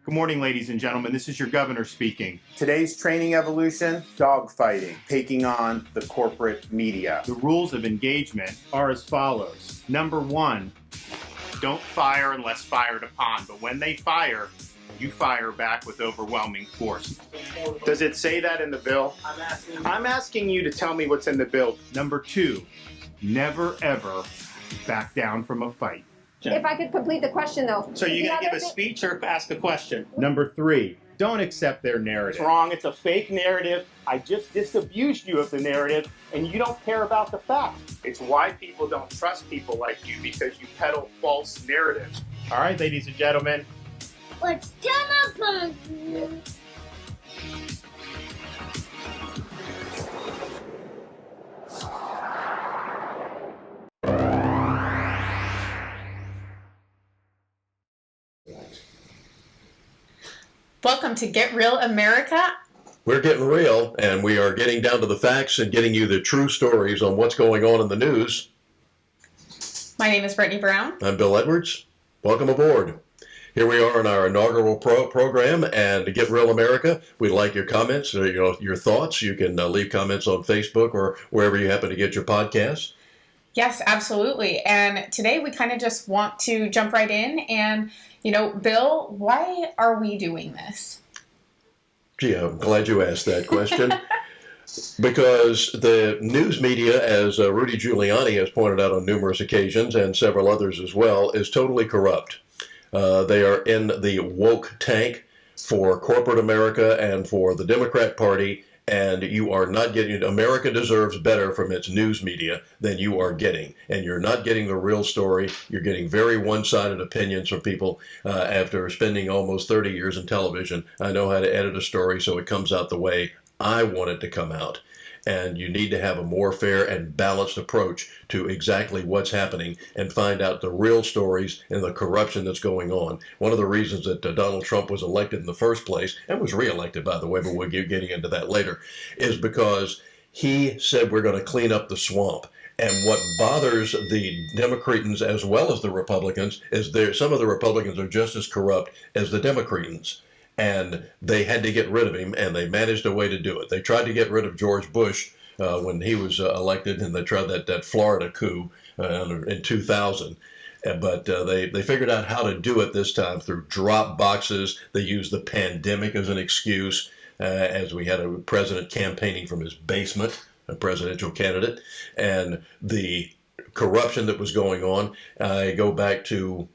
Good morning, ladies and gentlemen. This is your governor speaking. Today's training evolution, dogfighting, taking on the corporate media. The rules of engagement are as follows. Number 1, don't fire unless fired upon, but when they fire, you fire back with overwhelming force. Does it say that in the bill? I'm asking you to tell me what's in the bill. Number 2, never ever back down from a fight. If I could complete the question, though. So you're going to give a speech or ask a question? Number 3, don't accept their narrative. It's wrong. It's a fake narrative. I just disabused you of the narrative, and you don't care about the facts. It's why people don't trust people like you, because you peddle false narratives. All right, ladies and gentlemen. What's telephone? Welcome to Get Real America. We're getting real, and we are getting down to the facts and getting you the true stories on what's going on in the news. My name is Brittany Brown. I'm Bill Edwards. Welcome aboard. Here we are in our inaugural program, and to Get Real America, we'd like your comments, or, your thoughts. You can leave comments on Facebook or wherever you happen to get your podcasts. Yes, absolutely. And today we kind of just want to jump right in and, Bill, why are we doing this? Gee, I'm glad you asked that question. Because the news media, as Rudy Giuliani has pointed out on numerous occasions, and several others as well, is totally corrupt. They are in the woke tank for corporate America and for the Democrat Party, and you are not getting, America deserves better from its news media than you are getting. And you're not getting the real story. You're getting very one-sided opinions from people. After spending almost 30 years in television, I know how to edit a story so it comes out the way I want it to come out. And you need to have a more fair and balanced approach to exactly what's happening and find out the real stories and the corruption that's going on. One of the reasons that Donald Trump was elected in the first place, and was reelected, by the way, but we'll get getting into that later, is because he said we're going to clean up the swamp. And what bothers the Democrats as well as the Republicans is some of the Republicans are just as corrupt as the Democrats. And they had to get rid of him, and they managed a way to do it. They tried to get rid of George Bush when he was elected, and they tried that Florida coup in 2000. But they figured out how to do it this time through drop boxes. They used the pandemic as an excuse, as we had a president campaigning from his basement, a presidential candidate, and the corruption that was going on. I go back to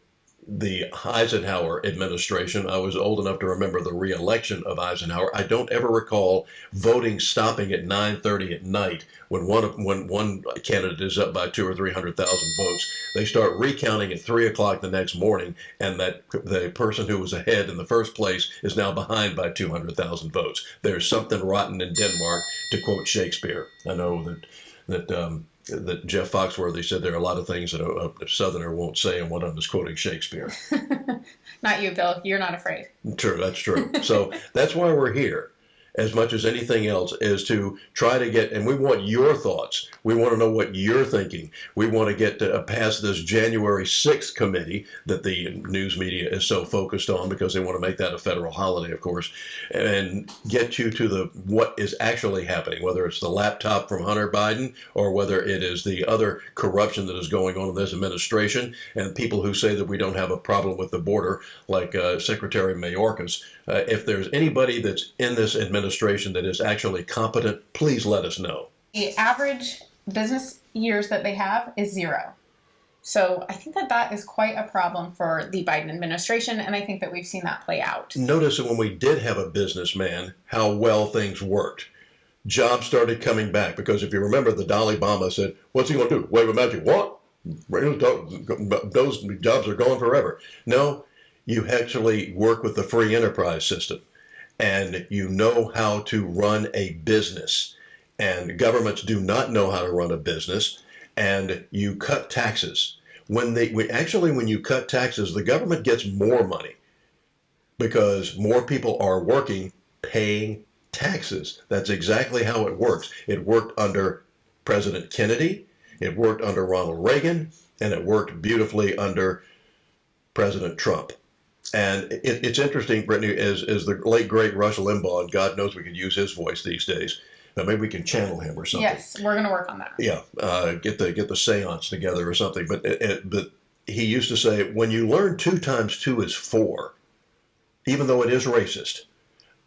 the Eisenhower administration. I was old enough to remember the re-election of Eisenhower. I don't ever recall voting stopping at 9:30 at night when one candidate is up by 200,000 or 300,000 votes. They start recounting at 3 o'clock the next morning, and that the person who was ahead in the first place is now behind by 200,000 votes. There's something rotten in Denmark, to quote Shakespeare. I know that Jeff Foxworthy said there are a lot of things that a Southerner won't say, and one of them is quoting Shakespeare. Not you, Bill. You're not afraid. True, that's true. So that's why we're here, as much as anything else, is to try to get, and we want your thoughts. We want to know what you're thinking. We want to get past this January 6th committee that the news media is so focused on, because they want to make that a federal holiday, of course, and get you to what is actually happening, whether it's the laptop from Hunter Biden or whether it is the other corruption that is going on in this administration, and people who say that we don't have a problem with the border, like Secretary Mayorkas. If there's anybody that's in this administration that is actually competent, please let us know. The average business years that they have is 0. So I think that is quite a problem for the Biden administration, and I think that we've seen that play out. Notice that when we did have a businessman, how well things worked. Jobs started coming back, because if you remember, the Dalai Lama said, what's he going to do? Wave a magic wand? Those jobs are gone forever. No, you actually work with the free enterprise system, and you know how to run a business. And governments do not know how to run a business, and you cut taxes. When you cut taxes, the government gets more money because more people are working, paying taxes. That's exactly how it works. It worked under President Kennedy, it worked under Ronald Reagan, and it worked beautifully under President Trump. And it's interesting, Brittany, as the late, great Rush Limbaugh, and God knows we could use his voice these days. Now maybe we can channel him or something. Yes, we're going to work on that. Yeah, get the seance together or something. But he used to say, when you learn 2 times 2 is 4, even though it is racist,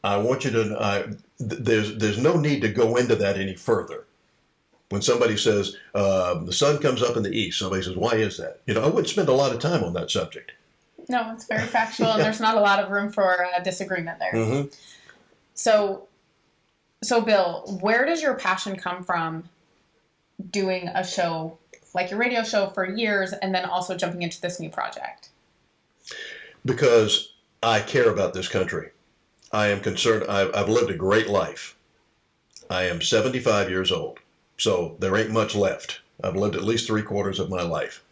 I want you to, there's no need to go into that any further. When somebody says, the sun comes up in the east, somebody says, why is that? I wouldn't spend a lot of time on that subject. No, it's very factual, and there's not a lot of room for disagreement there. Mm-hmm. So, Bill, where does your passion come from doing a show like your radio show for years and then also jumping into this new project? Because I care about this country. I am concerned. I've lived a great life. I am 75 years old, so there ain't much left. I've lived at least 3/4 of my life.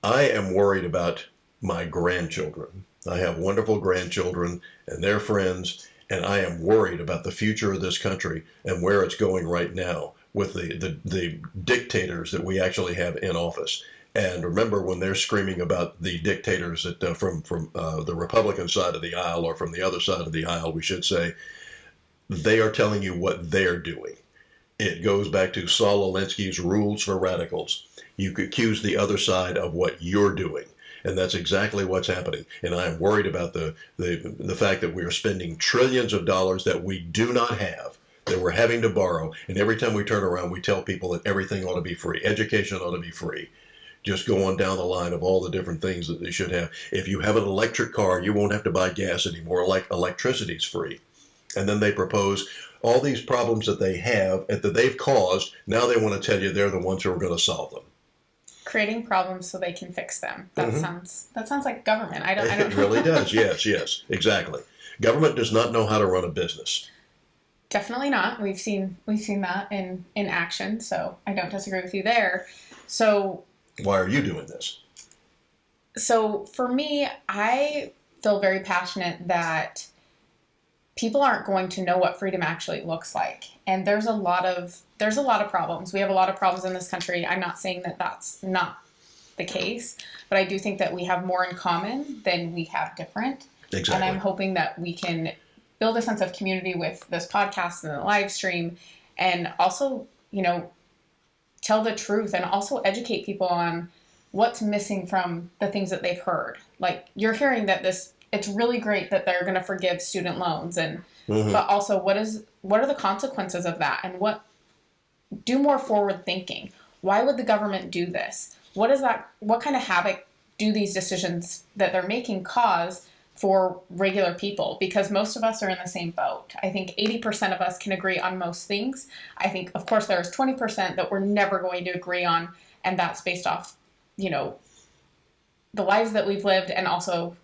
I am worried about my grandchildren. I have wonderful grandchildren and their friends, and I am worried about the future of this country and where it's going right now with the dictators that we actually have in office. And remember, when they're screaming about the dictators that from the Republican side of the aisle, or from the other side of the aisle, we should say, they are telling you what they're doing. It goes back to Saul Alinsky's Rules for Radicals. You could accuse the other side of what you're doing. And that's exactly what's happening. And I am worried about the fact that we are spending trillions of dollars that we do not have, that we're having to borrow. And every time we turn around, we tell people that everything ought to be free. Education ought to be free. Just go on down the line of all the different things that they should have. If you have an electric car, you won't have to buy gas anymore. Like electricity's free. And then they propose all these problems that they have, that they've caused. Now they want to tell you they're the ones who are going to solve them. Creating problems so they can fix them. That sounds like government. I don't It really does. Yes, exactly. Government does not know how to run a business. Definitely not. We've seen that in action, so I don't disagree with you there. So why are you doing this? So for me, I feel very passionate that people aren't going to know what freedom actually looks like. And there's a lot of problems. We have a lot of problems in this country. I'm not saying that that's not the case, but I do think that we have more in common than we have different. Exactly. And I'm hoping that we can build a sense of community with this podcast and the live stream, and also, tell the truth and also educate people on what's missing from the things that they've heard. Like, you're hearing that it's really great that they're going to forgive student loans, and but also what are the consequences of that, and do more forward thinking. Why would the government do this? What kind of havoc do these decisions that they're making cause for regular people? Because most of us are in the same boat. I think 80% of us can agree on most things. I think, of course, there's 20% that we're never going to agree on, and that's based off, the lives that we've lived and also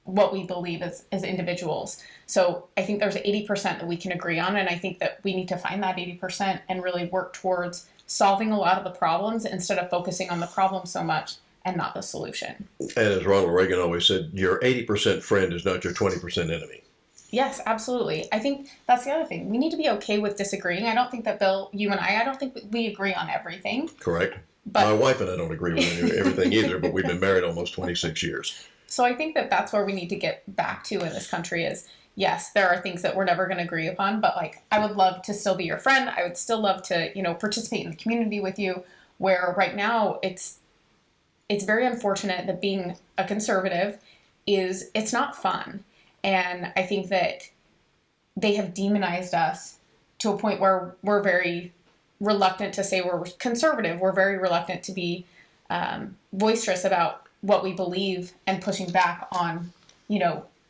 what we believe as individuals. So I think there's 80% that we can agree on, and I think that we need to find that 80% and really work towards solving a lot of the problems instead of focusing on the problem so much and not the solution. And as Ronald Reagan always said, your 80% friend is not your 20% enemy. Yes, absolutely. I think that's the other thing. We need to be okay with disagreeing. I don't think that, Bill, you and I don't think we agree on everything. Correct. But my wife and I don't agree with everything either, but we've been married almost 26 years. So I think that that's where we need to get back to in this country is, yes, there are things that we're never going to agree upon, but I would love to still be your friend. I would still love to, participate in the community with you, where right now it's very unfortunate that being a conservative it's not fun. And I think that they have demonized us to a point where we're very reluctant to say we're conservative. We're very reluctant to be boisterous about what we believe and pushing back on,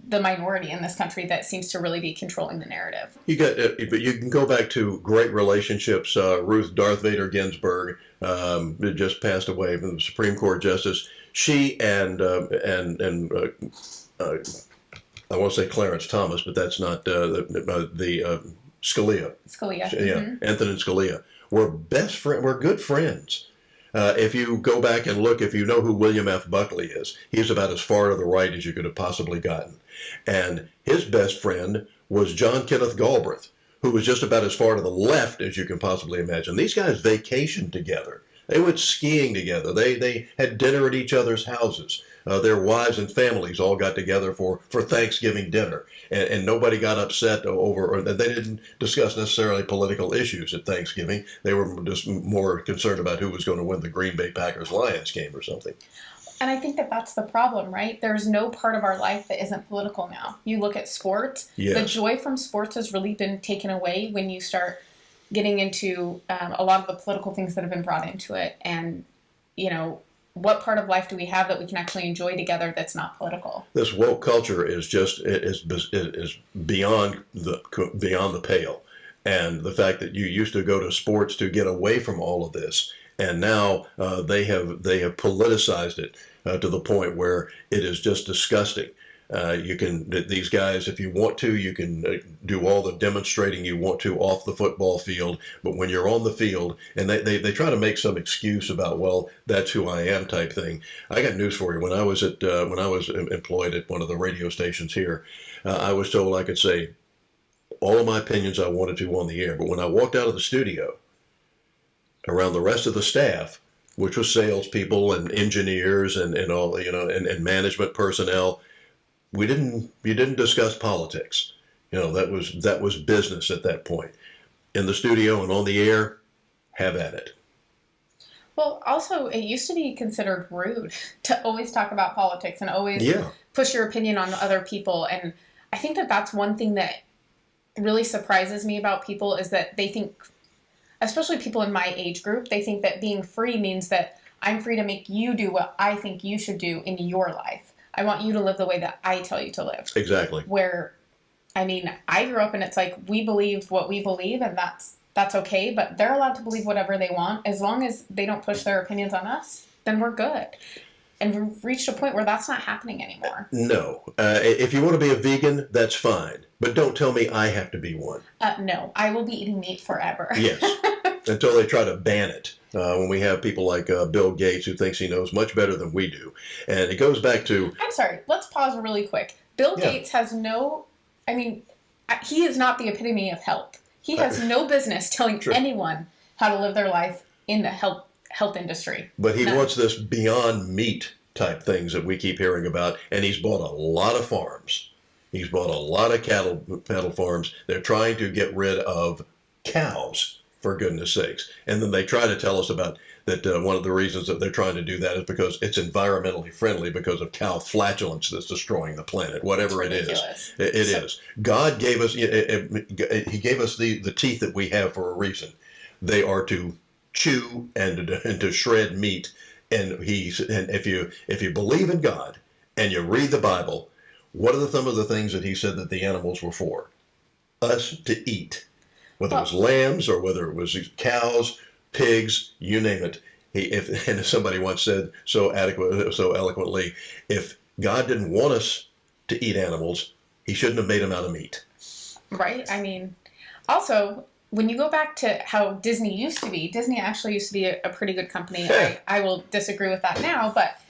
the minority in this country that seems to really be controlling the narrative. But you can go back to great relationships. Ruth Darth Vader Ginsburg just passed away from the Supreme Court justice. She and I want to say Clarence Thomas, but that's not Scalia. Scalia. Yeah, Anthony Scalia. We're good friends. If you go back and look, if you know who William F. Buckley is, he's about as far to the right as you could have possibly gotten. And his best friend was John Kenneth Galbraith, who was just about as far to the left as you can possibly imagine. These guys vacationed together. They went skiing together. They had dinner at each other's houses. their wives and families all got together for Thanksgiving dinner, and nobody got upset over, or they didn't discuss necessarily political issues at Thanksgiving. They were just more concerned about who was going to win the Green Bay Packers-Lions game or something. And I think that that's the problem, right? There's no part of our life that isn't political now. You look at sports, Yes. the joy from sports has really been taken away when you start getting into a lot of the political things that have been brought into it. And, you know, what part of life do we have that we can actually enjoy together that's not political? This woke culture is just is beyond the pale, and the fact that you used to go to sports to get away from all of this, and now they have politicized it to the point where it is just disgusting. These guys, if you want to, you can do all the demonstrating you want to off the football field, but when you're on the field, and they try to make some excuse about, well, that's who I am type thing. I got news for you. When I was employed at one of the radio stations here, I was told I could say all of my opinions I wanted to on the air, but when I walked out of the studio, around the rest of the staff, which was salespeople and engineers and all, and management personnel, you didn't discuss politics. That was business at that point. In the studio and on the air, have at it. Well, also, it used to be considered rude to always talk about politics and always push your opinion on other people. And I think that that's one thing that really surprises me about people is that they think, especially people in my age group, they think that being free means that I'm free to make you do what I think you should do in your life. I want you to live the way that I tell you to live. Exactly. Where, I mean, I grew up and it's like we believe what we believe and that's okay, but they're allowed to believe whatever they want. As long as they don't push their opinions on us, then we're good. And we've reached a point where that's not happening anymore. No. If you want to be a vegan, that's fine. But don't tell me I have to be one. No, I will be eating meat forever. Yes. Until they try to ban it. When we have people like Bill Gates who thinks he knows much better than we do. And it goes back to... I'm sorry, let's pause really quick. Bill Gates has he is not the epitome of health. He has no business telling anyone how to live their life in the health industry. But he wants this Beyond Meat type things that we keep hearing about, and he's bought a lot of farms. He's bought a lot of cattle farms. They're trying to get rid of cows, for goodness sakes. And then they try to tell us about that one of the reasons that they're trying to do that is because it's environmentally friendly because of cow flatulence that's destroying the planet, whatever it is. It is. God gave us, he gave us the teeth that we have for a reason. They are to chew and to shred meat. And if you believe in God and you read the Bible, what are some of the things that he said that the animals were for? Us to eat. Whether it was lambs or whether it was cows, pigs, you name it. And somebody once said so eloquently, if God didn't want us to eat animals, he shouldn't have made them out of meat. Right. I mean, also, when you go back to how Disney used to be, Disney actually used to be a pretty good company. I will disagree with that now, but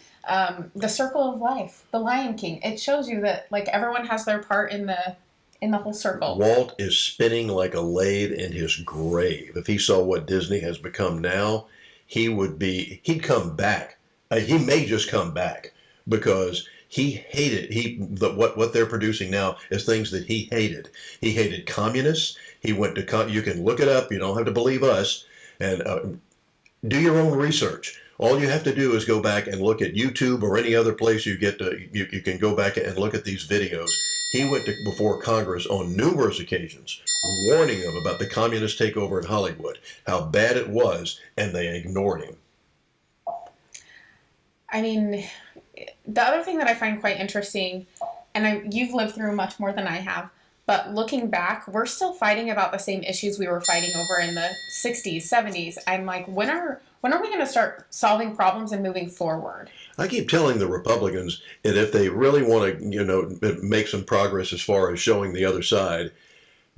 The Circle of Life, The Lion King, it shows you that like everyone has their part in the whole circle. Walt is spinning like a lathe in his grave. If he saw what Disney has become now, he'd come back. He may just come back because he hated what they're producing now is things that he hated. He hated communists. He went to you can look it up. You don't have to believe us, and do your own research. All you have to do is go back and look at YouTube or any other place you can go back and look at these videos. He went before Congress on numerous occasions, warning them about the communist takeover in Hollywood, how bad it was, and they ignored him. I mean, the other thing that I find quite interesting, and you've lived through much more than I have, but looking back, we're still fighting about the same issues we were fighting over in the 60s, 70s. I'm like, when are we going to start solving problems and moving forward? I keep telling the Republicans that if they really want to, make some progress as far as showing the other side,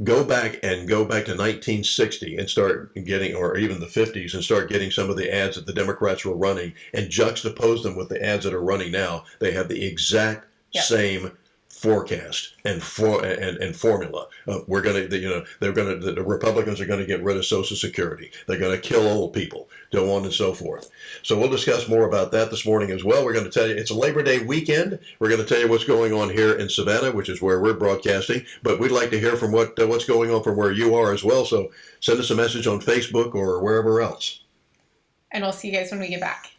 go back to 1960 and start getting, or even the 50s, and start getting some of the ads that the Democrats were running and juxtapose them with the ads that are running now. They have the exact same forecast and formula. We're going to, the Republicans are going to get rid of Social Security. They're going to kill old people, so on and so forth. So we'll discuss more about that this morning as well. We're going to tell you it's a Labor Day weekend. We're going to tell you what's going on here in Savannah, which is where we're broadcasting. But we'd like to hear from what's going on from where you are as well. So send us a message on Facebook or wherever else. And we'll see you guys when we get back.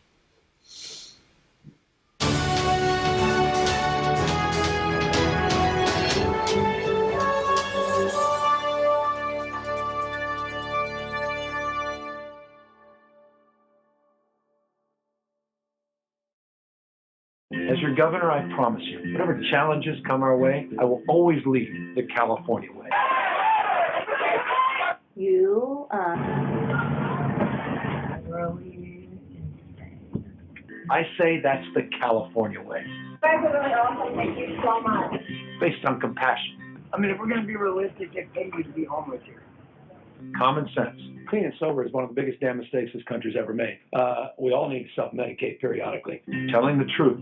As your governor, I promise you, whatever challenges come our way, I will always lead the California way. You I say that's the California way. guys are really awesome. Thank you so much. Based on compassion, I mean, if we're going to be realistic, they pay you to be homeless here. common sense. Clean and sober is one of the biggest damn mistakes this country's ever made. We all need to self-medicate periodically. Telling the truth.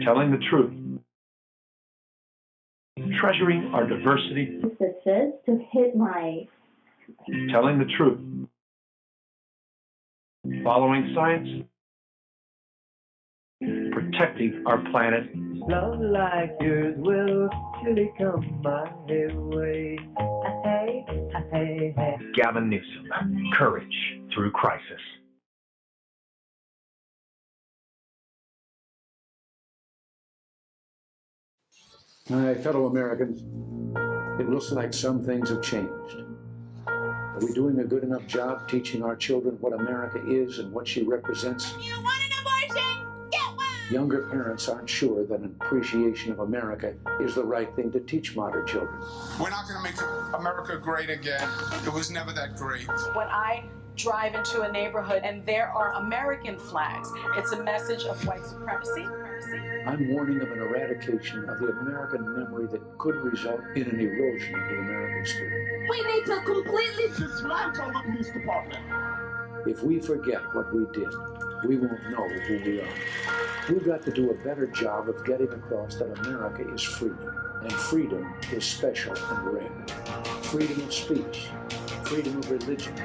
Telling the truth. Treasuring our diversity. Sisters, to hit my... Telling the truth. Following science. Protecting our planet. Love like yours will surely come my way. Hey, hey, hey. Gavin Newsom. Courage through crisis. My fellow Americans, it looks like some things have changed. Are we doing a good enough job teaching our children what America is and what she represents? You want an abortion? Get one! Younger parents aren't sure that an appreciation of America is the right thing to teach modern children. We're not going to make America great again. It was never that great. When I drive into a neighborhood and there are American flags, it's a message of white supremacy. I'm warning of an eradication of the American memory that could result in an erosion of the American spirit. We need to completely dismantle the police department. If we forget what we did, we won't know who we are. We've got to do a better job of getting across that America is free, and freedom is special and rare. Freedom of speech, freedom of religion,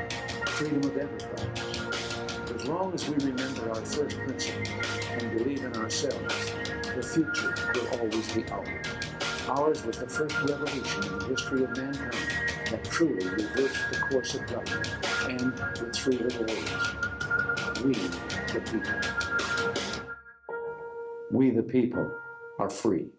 freedom of enterprise. As long as we remember our first principle and believe in ourselves, the future will always be ours. Ours was the first revolution in the history of mankind that truly reversed the course of government, and with three little words: we the people. We the people are free.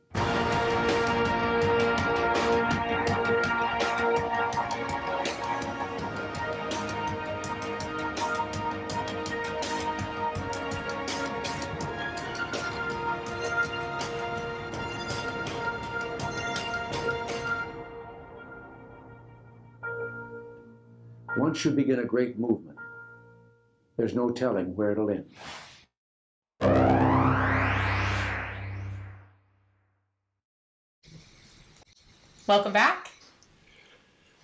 Once you begin a great movement, there's no telling where it'll end. Welcome back.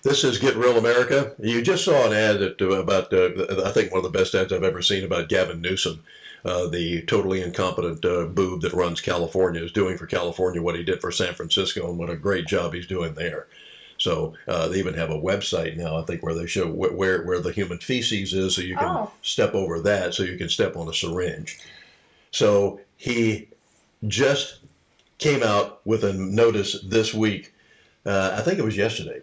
This is Get Real America. You just saw an ad about, I think one of the best ads I've ever seen about Gavin Newsom, the totally incompetent boob that runs California, is doing for California what he did for San Francisco, and what a great job he's doing there. So they even have a website now, I think, where they show where the human feces is, so you can step over that, so you can step on a syringe. So he just came out with a notice this week. I think it was yesterday.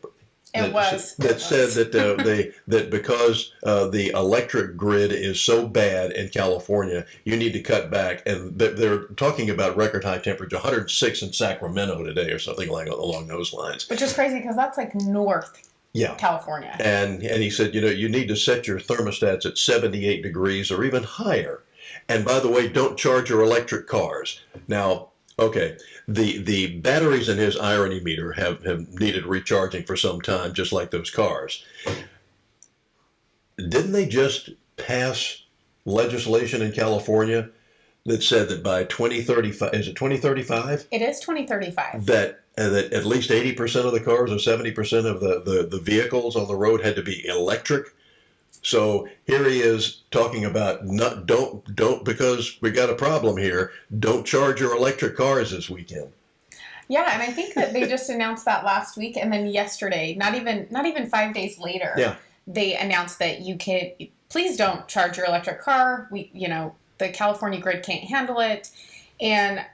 That said that because the electric grid is so bad in California, you need to cut back. And they're talking about record high temperature, 106 in Sacramento today, or something along those lines. Which is crazy because that's like North California. And he said, you need to set your thermostats at 78 degrees or even higher. And by the way, don't charge your electric cars. Now, okay, the batteries in his irony meter have needed recharging for some time, just like those cars. Didn't they just pass legislation in California that said that by 2035, is it 2035? It is 2035. That at least 80% of the cars or 70% of the vehicles on the road had to be electric So here he is talking about don't because we got a problem here. Don't charge your electric cars this weekend. Yeah, and I think that they just announced that last week, and then yesterday, not even 5 days later, they announced that you can please don't charge your electric car. The California grid can't handle it, and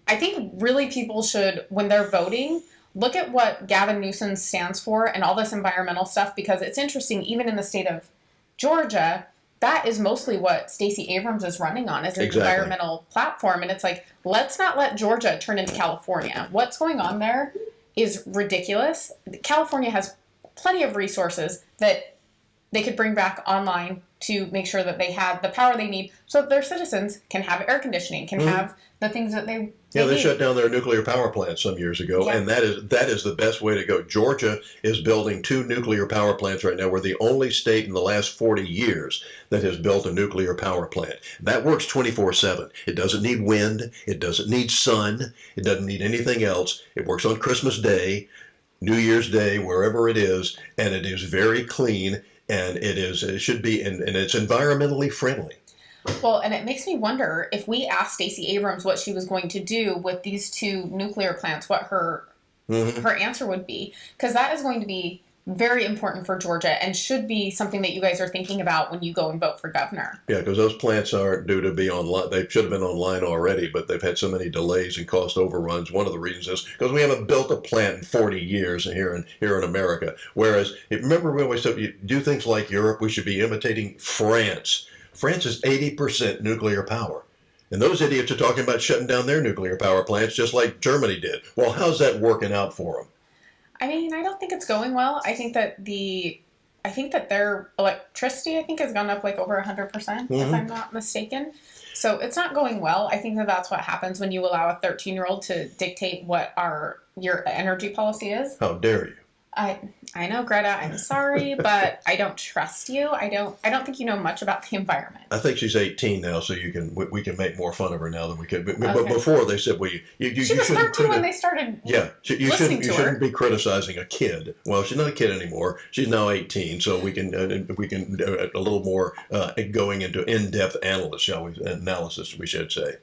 I think really people should, when they're voting, look at what Gavin Newsom stands for and all this environmental stuff, because it's interesting. Even in the state of Georgia, that is mostly what Stacey Abrams is running on, is an environmental platform. And it's like, let's not let Georgia turn into California. What's going on there is ridiculous. California has plenty of resources that they could bring back online to make sure that they have the power they need so that their citizens can have air conditioning, can have the things that they they shut down their nuclear power plants some years ago, and that is the best way to go. Georgia is building 2 nuclear power plants right now. We're the only state in the last 40 years that has built a nuclear power plant. That works 24/7. It doesn't need wind. It doesn't need sun. It doesn't need anything else. It works on Christmas Day, New Year's Day, wherever it is, and it is very clean, and it should be, and it's environmentally friendly. Well, and it makes me wonder, if we asked Stacey Abrams what she was going to do with these 2 nuclear plants, what her answer would be, because that is going to be very important for Georgia and should be something that you guys are thinking about when you go and vote for governor. Yeah, because those plants aren't due to be online. They should have been online already, but they've had so many delays and cost overruns. One of the reasons is because we haven't built a plant in 40 years here in America. Whereas, remember we always said, you do things like Europe, we should be imitating France. France is 80% nuclear power. And those idiots are talking about shutting down their nuclear power plants just like Germany did. Well, how's that working out for them? I mean, I don't think it's going well. I think that their electricity, has gone up like over 100%, if I'm not mistaken. So it's not going well. I think that that's what happens when you allow a 13-year-old to dictate what your energy policy is. How dare you? I know, Greta, I'm sorry, but I don't trust you. I don't think you know much about the environment. I think she's 18 now, so we can make more fun of her now than we could. But before they said, well, you she was 13 when they started. Yeah, you shouldn't be criticizing a kid. Well, she's not a kid anymore. She's now 18, so we can a little more going into in-depth analysis, we should say.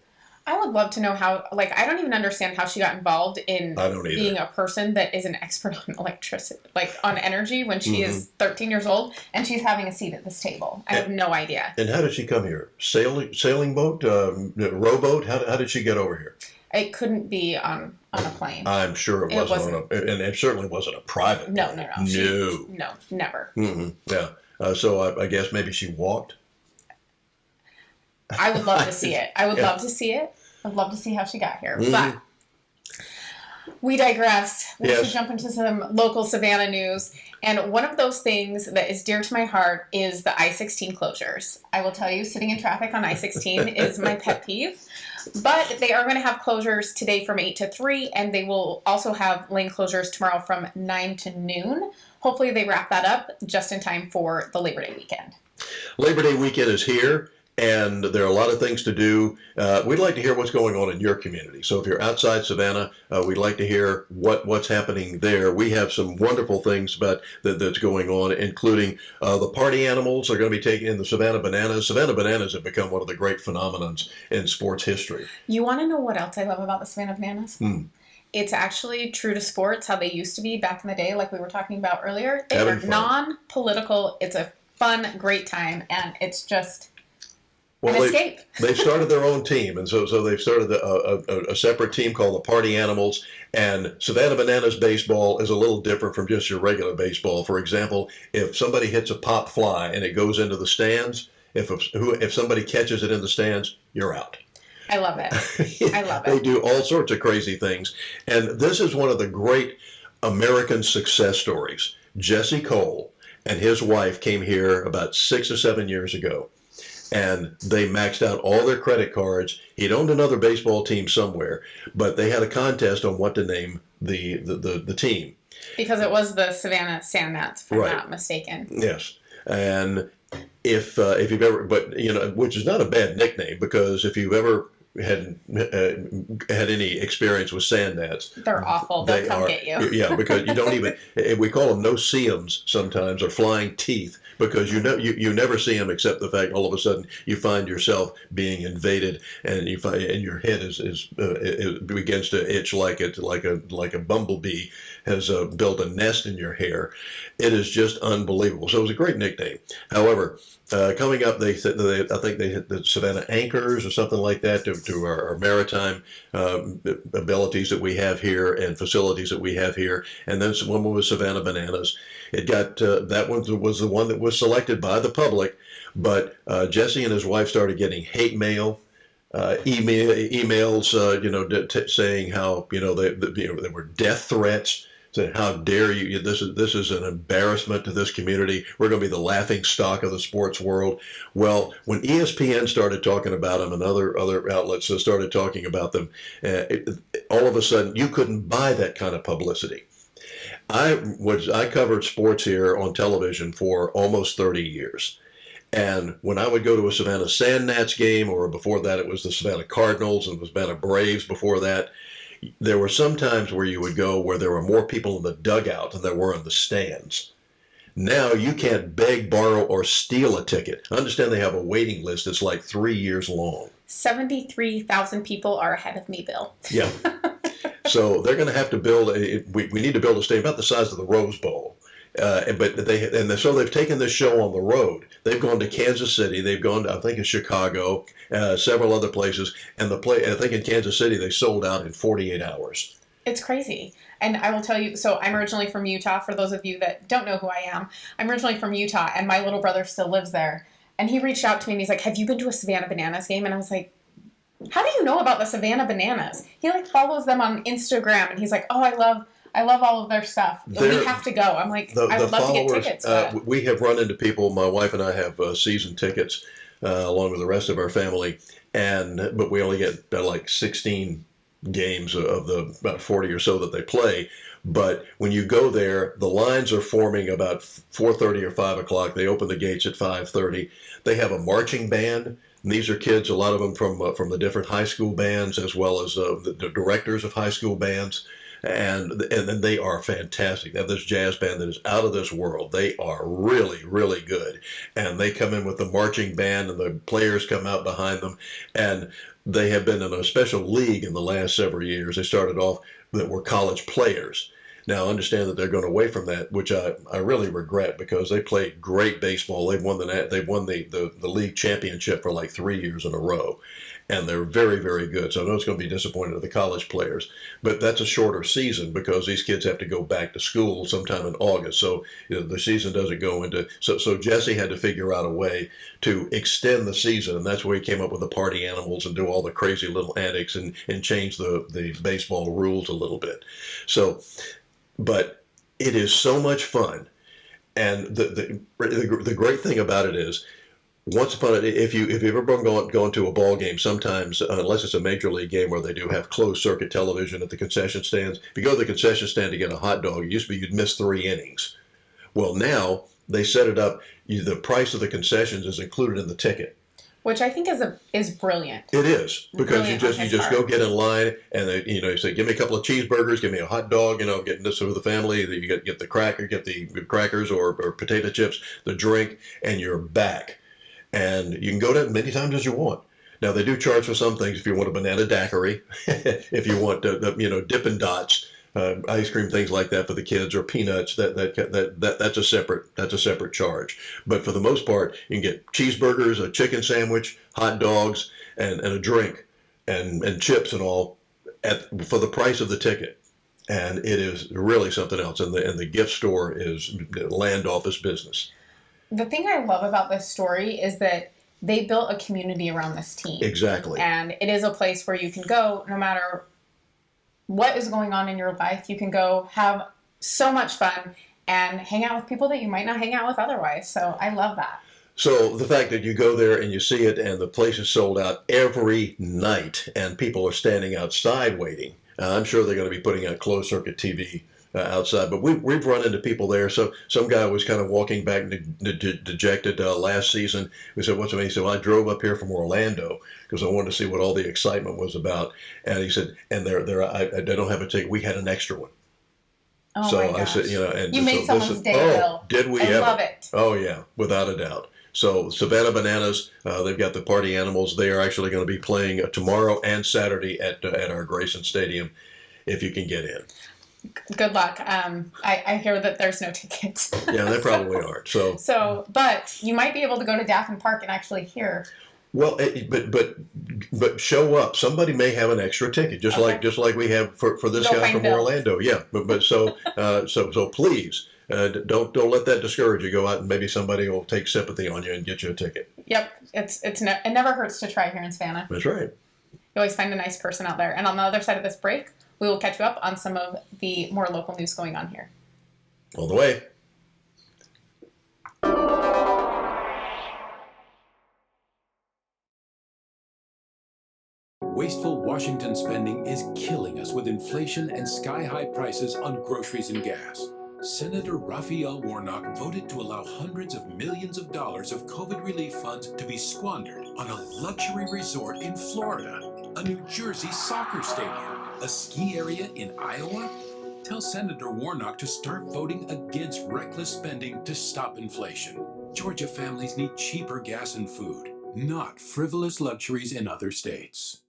I would love to know how, I don't even understand how she got involved in being a person that is an expert on electricity, on energy, when she is 13 years old and she's having a seat at this table. I have no idea. And how did she come here? Sailing boat? Rowboat? How did she get over here? It couldn't be on a plane. I'm sure it wasn't. And it certainly wasn't a private No. plane. No, never. Yeah. So I guess maybe she walked. I would love to see it. I'd love to see how she got here. But we digress. We should jump into some local Savannah news. And one of those things that is dear to my heart is the I-16 closures. I will tell you, sitting in traffic on I-16 is my pet peeve. But they are going to have closures today from 8 to 3, and they will also have lane closures tomorrow from 9 to noon. Hopefully they wrap that up just in time for the Labor Day weekend. Labor Day weekend is here. And there are a lot of things to do. We'd like to hear what's going on in your community. So if you're outside Savannah, we'd like to hear what's happening there. We have some wonderful things that's going on, including the party animals are going to be taking in the Savannah Bananas. Savannah Bananas have become one of the great phenomenons in sports history. You want to know what else I love about the Savannah Bananas? It's actually true to sports, how they used to be back in the day, like we were talking about earlier. They are non-political. It's a fun, great time, and it's just... Well, they've started their own team, and so they've started a separate team called the Party Animals. And Savannah Bananas baseball is a little different from just your regular baseball. For example, if somebody hits a pop fly and it goes into the stands, if somebody catches it in the stands, you're out. I love it. I love it. They do all sorts of crazy things, and this is one of the great American success stories. Jesse Cole and his wife came here about 6 or 7 years ago. And they maxed out all their credit cards. He'd owned another baseball team somewhere, but they had a contest on what to name the team. Because it was the Savannah Sandmats, if I'm not mistaken. Yes, and if you've ever, which is not a bad nickname, because if you've ever hadn't had any experience with sand gnats, They're awful. They'll come get you. Yeah, because you don't even, we call them no-see-ums sometimes, or flying teeth, because you never see them except the fact all of a sudden you find yourself being invaded, and your head it begins to itch like a bumblebee has built a nest in your hair. It is just unbelievable. So it was a great nickname. However, coming up, I think they hit the Savannah Anchors or something like that to our maritime abilities that we have here and facilities that we have here. And then one was Savannah Bananas. It got that one was the one that was selected by the public, but Jesse and his wife started getting hate mail. Emails, saying how there were death threats. Saying, how dare you? This is an embarrassment to this community. We're going to be the laughing stock of the sports world. Well, when ESPN started talking about them and other outlets started talking about them, all of a sudden you couldn't buy that kind of publicity. I covered sports here on television for almost 30 years. And when I would go to a Savannah Sand Gnats game, or before that it was the Savannah Cardinals and the Savannah Braves before that, there were some times where you would go where there were more people in the dugout than there were in the stands. Now you can't beg, borrow, or steal a ticket. I understand they have a waiting list that's like 3 years long. 73,000 people are ahead of me, Bill. Yeah. So they're going to have to build we need to build a stadium about the size of the Rose Bowl. So they've taken this show on the road. They've gone to Kansas City. They've gone to, I think, in Chicago, several other places. And I think in Kansas City, they sold out in 48 hours. It's crazy. And I will tell you, so I'm originally from Utah. For those of you that don't know who I am, I'm originally from Utah, and my little brother still lives there. And he reached out to me, and he's like, have you been to a Savannah Bananas game? And I was like, how do you know about the Savannah Bananas? He follows them on Instagram, and he's like, oh, I love all of their stuff. We have to go. I'm like, I would love to get tickets. We have run into people. My wife and I have season tickets along with the rest of our family, but we only get like 16 games of the about 40 or so that they play. But when you go there, the lines are forming about 4:30 or 5 o'clock. They open the gates at 5:30. They have a marching band. And these are kids, a lot of them from the different high school bands, as well as the directors of high school bands. And they are fantastic. They have this jazz band that is out of this world. They are really, really good. And they come in with the marching band, and the players come out behind them. And they have been in a special league in the last several years. They started off that were college players. Now, I understand that they're going away from that, which I really regret, because they played great baseball. They've won the league championship for like 3 years in a row. And they're very, very good. So I know it's going to be disappointing to the college players. But that's a shorter season because these kids have to go back to school sometime in August. So the season doesn't go into... So Jesse had to figure out a way to extend the season. And that's where he came up with the party animals and do all the crazy little antics and change the baseball rules a little bit. So, but it is so much fun. And the great thing about it is, once upon a, if you've ever gone to a ball game, sometimes, unless it's a major league game where they do have closed circuit television at the concession stands, if you go to the concession stand to get a hot dog, it used to be you'd miss 3 innings. Well, now they set it up. The price of the concessions is included in the ticket, which I think is brilliant. It is, because brilliant you just go get in line, and they, you say, give me a couple of cheeseburgers, give me a hot dog, getting this for the family. You get the crackers or potato chips, the drink, and you're back. And you can go to it many times as you want. Now, they do charge for some things. If you want a banana daiquiri, if you want Dippin' Dots, ice cream, things like that for the kids, or peanuts, that's a separate charge. But for the most part, you can get cheeseburgers, a chicken sandwich, hot dogs, and a drink, and chips and all for the price of the ticket. And it is really something else. And the gift store is land office business. The thing I love about this story is that they built a community around this team. Exactly. And it is a place where you can go no matter what is going on in your life. You can go have so much fun and hang out with people that you might not hang out with otherwise. So I love that. So the fact that you go there and you see it and the place is sold out every night and people are standing outside waiting. I'm sure they're going to be putting out closed circuit TV outside. But we've run into people there. So some guy was kind of walking back dejected last season. We said, "What's the matter?" He said, "Well, I drove up here from Orlando because I wanted to see what all the excitement was about." And he said, "And I don't have a ticket. We had an extra one." Oh So my I gosh. said, and You made someone's day, Bill. Did we I ever? love it. Oh yeah, without a doubt. So Savannah Bananas, they've got the party animals. They are actually going to be playing tomorrow and Saturday at our Grayson Stadium, if you can get in. Good luck. I hear that there's no tickets. Yeah, they probably aren't. So, but you might be able to go to Daffin Park and actually hear. well, but show up. Somebody may have an extra ticket, just like we have for this Go guy find from Bill. Orlando. Yeah, but so please. Don't let that discourage you. Go out and maybe somebody will take sympathy on you and get you a ticket. Yep, it never hurts to try here in Savannah. That's right. You always find a nice person out there. And on the other side of this break, we will catch you up on some of the more local news going on here. All the way. Wasteful Washington spending is killing us with inflation and sky-high prices on groceries and gas. Senator Raphael Warnock voted to allow hundreds of millions of dollars of COVID relief funds to be squandered on a luxury resort in Florida, a New Jersey soccer stadium, a ski area in Iowa. Tell Senator Warnock to start voting against reckless spending to stop inflation. Georgia families need cheaper gas and food, not frivolous luxuries in other states.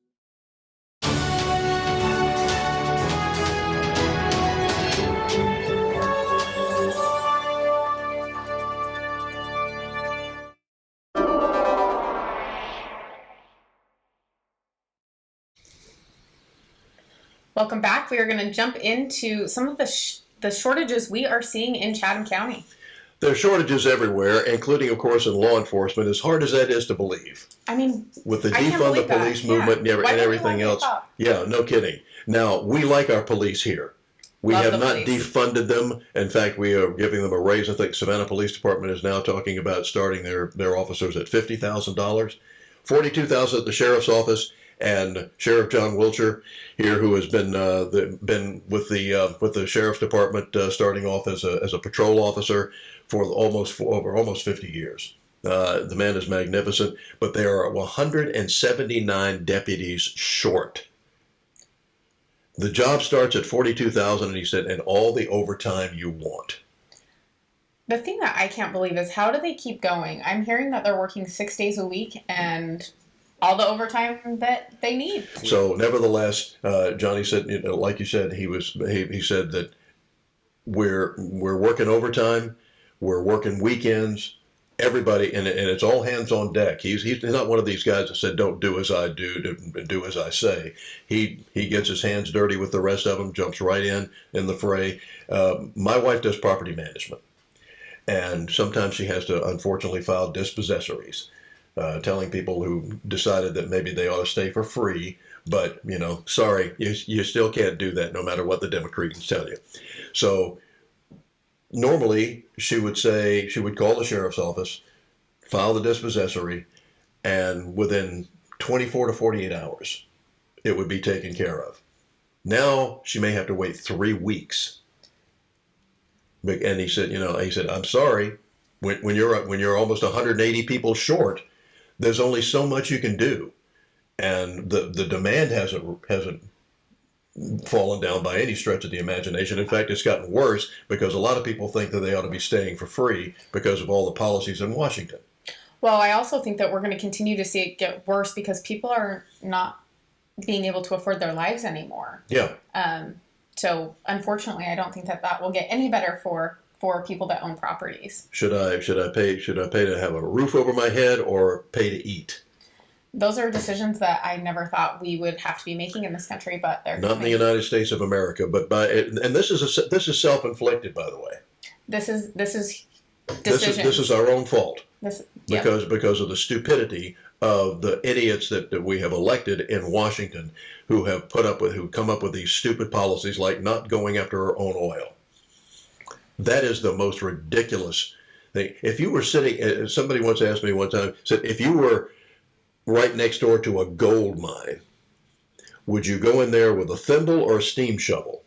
Welcome back. We are going to jump into some of the shortages we are seeing in Chatham County. There are shortages everywhere, including, of course, in law enforcement, as hard as that is to believe. I mean, With the I can't defund the believe that. police Yeah. movement and Why don't we everything want else. to talk? Yeah, no kidding. Now, we like our police here. We Love have the not police. defunded them. In fact, we are giving them a raise. I think Savannah Police Department is now talking about starting their officers at $50,000, $42,000 at the sheriff's office, and Sheriff John Wiltshire here, who has been with the sheriff's department starting off as a patrol officer for over almost 50 years. The man is magnificent, but there are 179 deputies short. The job starts at $42,000, and he said, and all the overtime you want. The thing that I can't believe is how do they keep going? I'm hearing that they're working 6 days a week and all the overtime that they need. So, nevertheless, Johnny said, like you said, he said that we're working overtime, we're working weekends. Everybody, and it's all hands on deck. He's not one of these guys that said, "Don't do as I do, do as I say." He gets his hands dirty with the rest of them, jumps right in the fray. My wife does property management, and sometimes she has to unfortunately file dispossessories, telling people who decided that maybe they ought to stay for free, but sorry, you still can't do that no matter what the Democrats tell you. So. Normally, she would call the sheriff's office, file the dispossessory, and within 24 to 48 hours, it would be taken care of. Now, she may have to wait 3 weeks. And he said, I'm sorry, when you're almost 180 people short, there's only so much you can do. And the demand hasn't fallen down by any stretch of the imagination. In fact, it's gotten worse because a lot of people think that they ought to be staying for free because of all the policies in Washington. Well, I also think that we're going to continue to see it get worse because people are not being able to afford their lives anymore. Yeah. So unfortunately, I don't think that will get any better for people that own properties. Should I pay to have a roof over my head or pay to eat? Those are decisions that I never thought we would have to be making in this country, but they're not in the United States of America. But this is self-inflicted, by the way. This is decisions. This is our own fault. Yep. Because of the stupidity of the idiots that we have elected in Washington, who come up with these stupid policies like not going after our own oil. That is the most ridiculous thing. If you were sitting, somebody once asked me one time, said, if you were right next door to a gold mine, would you go in there with a thimble or a steam shovel?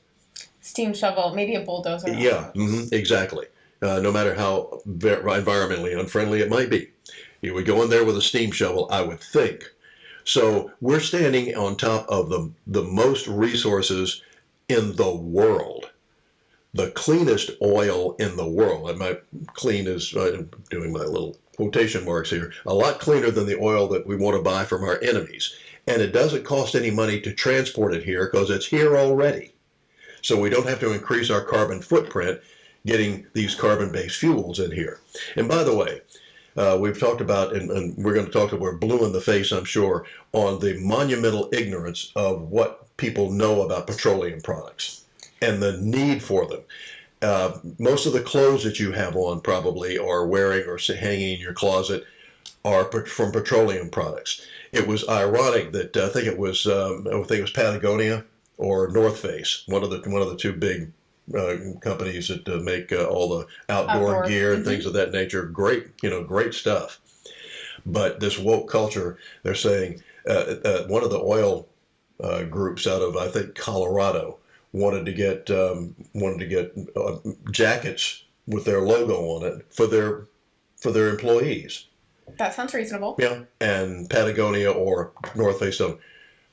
steam shovel, maybe a bulldozer. Yeah, exactly. No matter how environmentally unfriendly it might be. You would go in there with a steam shovel, I would think. So we're standing on top of the most resources in the world. The cleanest oil in the world. And my clean is, I'm doing my little quotation marks here, a lot cleaner than the oil that we want to buy from our enemies. And it doesn't cost any money to transport it here because it's here already. So we don't have to increase our carbon footprint getting these carbon-based fuels in here. And by the way, we've talked about, and we're going to talk about, we're blue in the face, I'm sure, on the monumental ignorance of what people know about petroleum products and the need for them. Most of the clothes that you have on probably or wearing or hanging in your closet are from petroleum products. It was ironic that I think it was Patagonia or North Face, one of the two big companies that make all the outdoor gear and things of that nature. Great stuff. But this woke culture, they're saying one of the oil groups out of, I think, Colorado wanted to get jackets with their logo on it for their employees. That sounds reasonable. Yeah, and Patagonia or North Face said,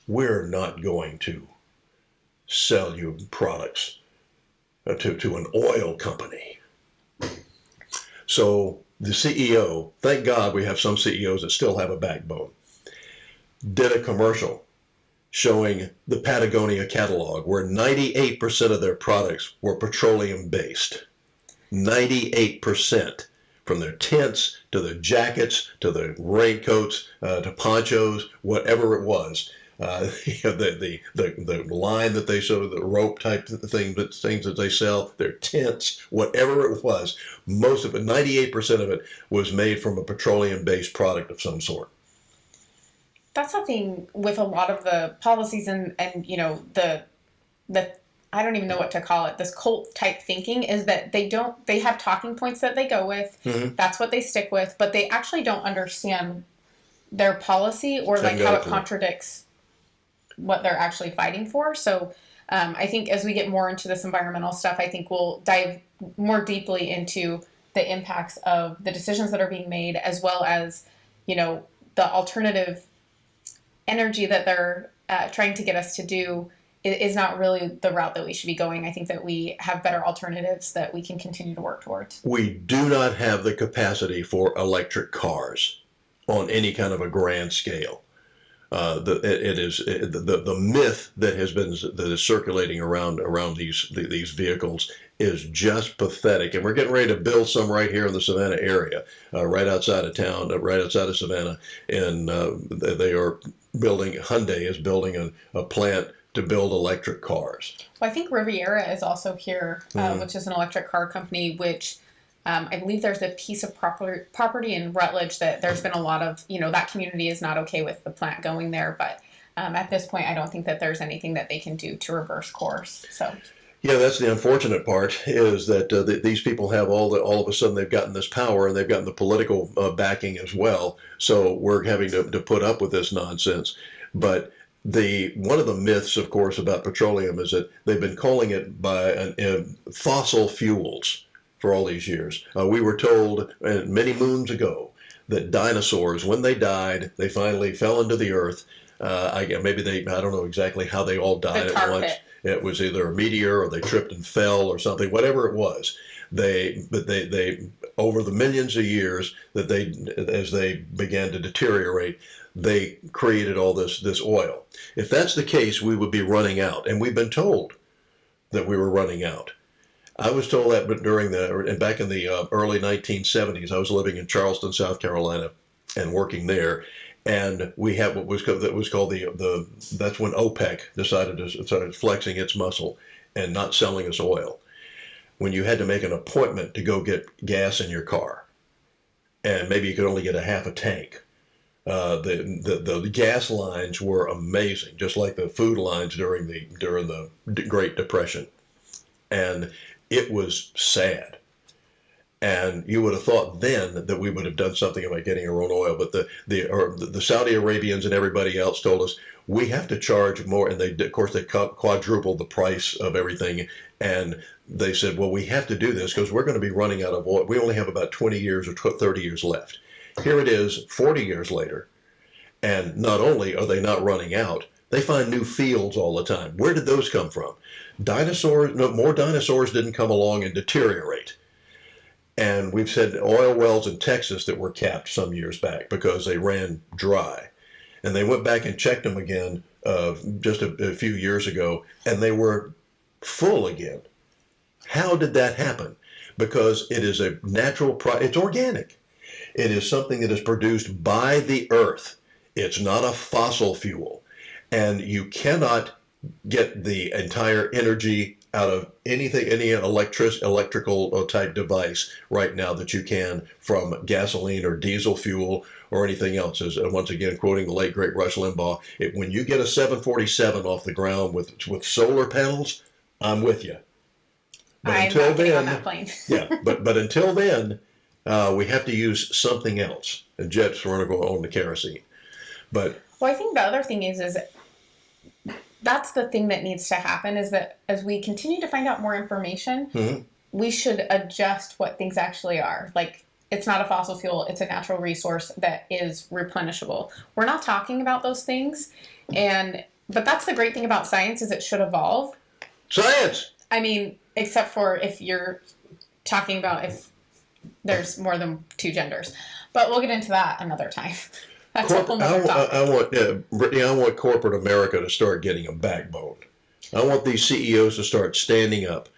we're not going to sell you products to an oil company. So the CEO, thank God we have some CEOs that still have a backbone, did a commercial showing the Patagonia catalog where 98% of their products were petroleum based. 98%. From their tents to the jackets to the raincoats to ponchos, whatever it was. The line that they show, the rope type things that they sell, their tents, whatever it was, most of it, 98% of it was made from a petroleum-based product of some sort. That's something with a lot of the policies and you know, the I don't even know what to call it, this cult type thinking is that they have talking points that they go with. Mm-hmm. That's what they stick with, but they actually don't understand their policy or like how it contradicts what they're actually fighting for. So I think as we get more into this environmental stuff, I think we'll dive more deeply into the impacts of the decisions that are being made, as well as, you know, the alternative energy that they're trying to get us to do is not really the route that we should be going. I think that we have better alternatives that we can continue to work towards. We do not have the capacity for electric cars on any kind of a grand scale. The myth that is circulating around these vehicles is just pathetic, and we're getting ready to build some right here in the Savannah area, right outside of town, right outside of Savannah, and Hyundai is building a plant to build electric cars. Well, I think Riviera is also here, which is an electric car company, which I believe there's a piece of property in Rutledge that there's been a lot of, you know, that community is not okay with the plant going there. But at this point, I don't think that there's anything that they can do to reverse course. So. Yeah, that's the unfortunate part, is that these people have all of a sudden they've gotten this power and they've gotten the political backing as well. So we're having to put up with this nonsense. But one of the myths, of course, about petroleum is that they've been calling it by fossil fuels for all these years. We were told many moons ago that dinosaurs, when they died, they finally fell into the earth. I don't know exactly how they all died at once. It was either a meteor or they tripped and fell or something, whatever it was. They over the millions of years that as they began to deteriorate, they created all this oil. If that's the case, we would be running out, and we've been told that we were running out. I was told that, but back in the early 1970s, I was living in Charleston, South Carolina, and working there, and we had what was called that's when OPEC decided to start flexing its muscle and not selling us oil. When you had to make an appointment to go get gas in your car, and maybe you could only get a half a tank. The gas lines were amazing, just like the food lines during the Great Depression, and it was sad. And you would have thought then that we would have done something about getting our own oil, but the Saudi Arabians and everybody else told us we have to charge more, and of course they quadrupled the price of everything, and they said, well, we have to do this because we're going to be running out of oil. We only have about 20 years or 30 years left. Here it is, 40 years later, and not only are they not running out, they find new fields all the time. Where did those come from? More dinosaurs didn't come along and deteriorate. And we've said oil wells in Texas that were capped some years back because they ran dry. And they went back and checked them again just a few years ago, and they were full again. How did that happen? Because it is a natural it's organic. It is something that is produced by the earth. It's not a fossil fuel. And you cannot get the entire energy out of anything, any electrical type device right now that you can from gasoline or diesel fuel or anything else. As once again, quoting the late great Rush Limbaugh, when you get a 747 off the ground with solar panels, I'm with you. But I'm until not getting then, on that plane. yeah, but until then, we have to use something else. And jets are going to go on to kerosene. But well, I think the other thing is that's the thing that needs to happen, is that as we continue to find out more information, we should adjust what things actually are. Like, it's not a fossil fuel, it's a natural resource that is replenishable. We're not talking about those things, but that's the great thing about science, is it should evolve. Science! I mean, except for if you're talking about if there's more than two genders. But we'll get into that another time. That's a whole nother topic. Brittany, I want corporate America to start getting a backbone. I want these CEOs to start standing up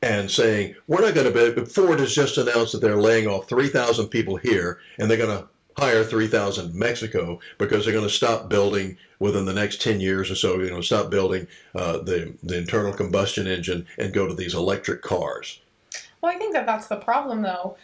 and saying, we're not going to Ford has just announced that they're laying off 3,000 people here, and they're going to hire 3,000 in Mexico because they're going to stop building within the next 10 years or so. They're going to stop building the internal combustion engine and go to these electric cars. Well, I think that's the problem, though.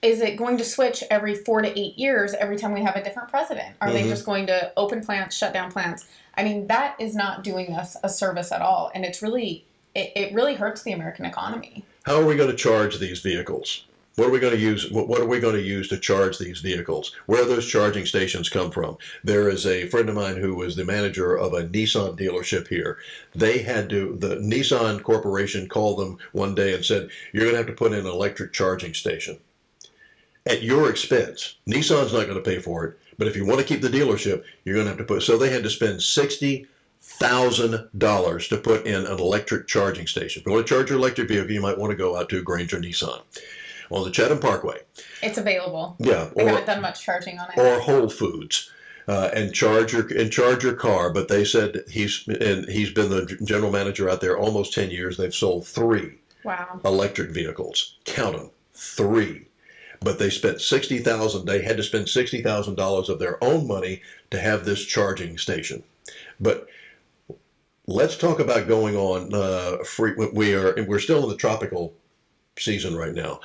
Is it going to switch every 4 to 8 years every time we have a different president? Are they just going to open plants, shut down plants? I mean, that is not doing us a service at all. And it's really, it really hurts the American economy. How are we going to charge these vehicles? What are we going to use? What are we going to use to charge these vehicles? Where do those charging stations come from? There is a friend of mine who was the manager of a Nissan dealership here. The Nissan Corporation called them one day and said, you're going to have to put in an electric charging station at your expense. Nissan's not going to pay for it, but if you want to keep the dealership, you're going to have to so they had to spend $60,000 to put in an electric charging station. If you want to charge your electric vehicle, you might want to go out to Granger Nissan on the Chatham Parkway. It's available. Yeah. They haven't done much charging on it. Or Whole Foods. And charge your car. But they said he's been the general manager out there almost 10 years. They've sold 3 electric vehicles. Count them, 3. But they spent $60,000. They had to spend $60,000 of their own money to have this charging station. But let's talk about going on. We're still in the tropical season right now.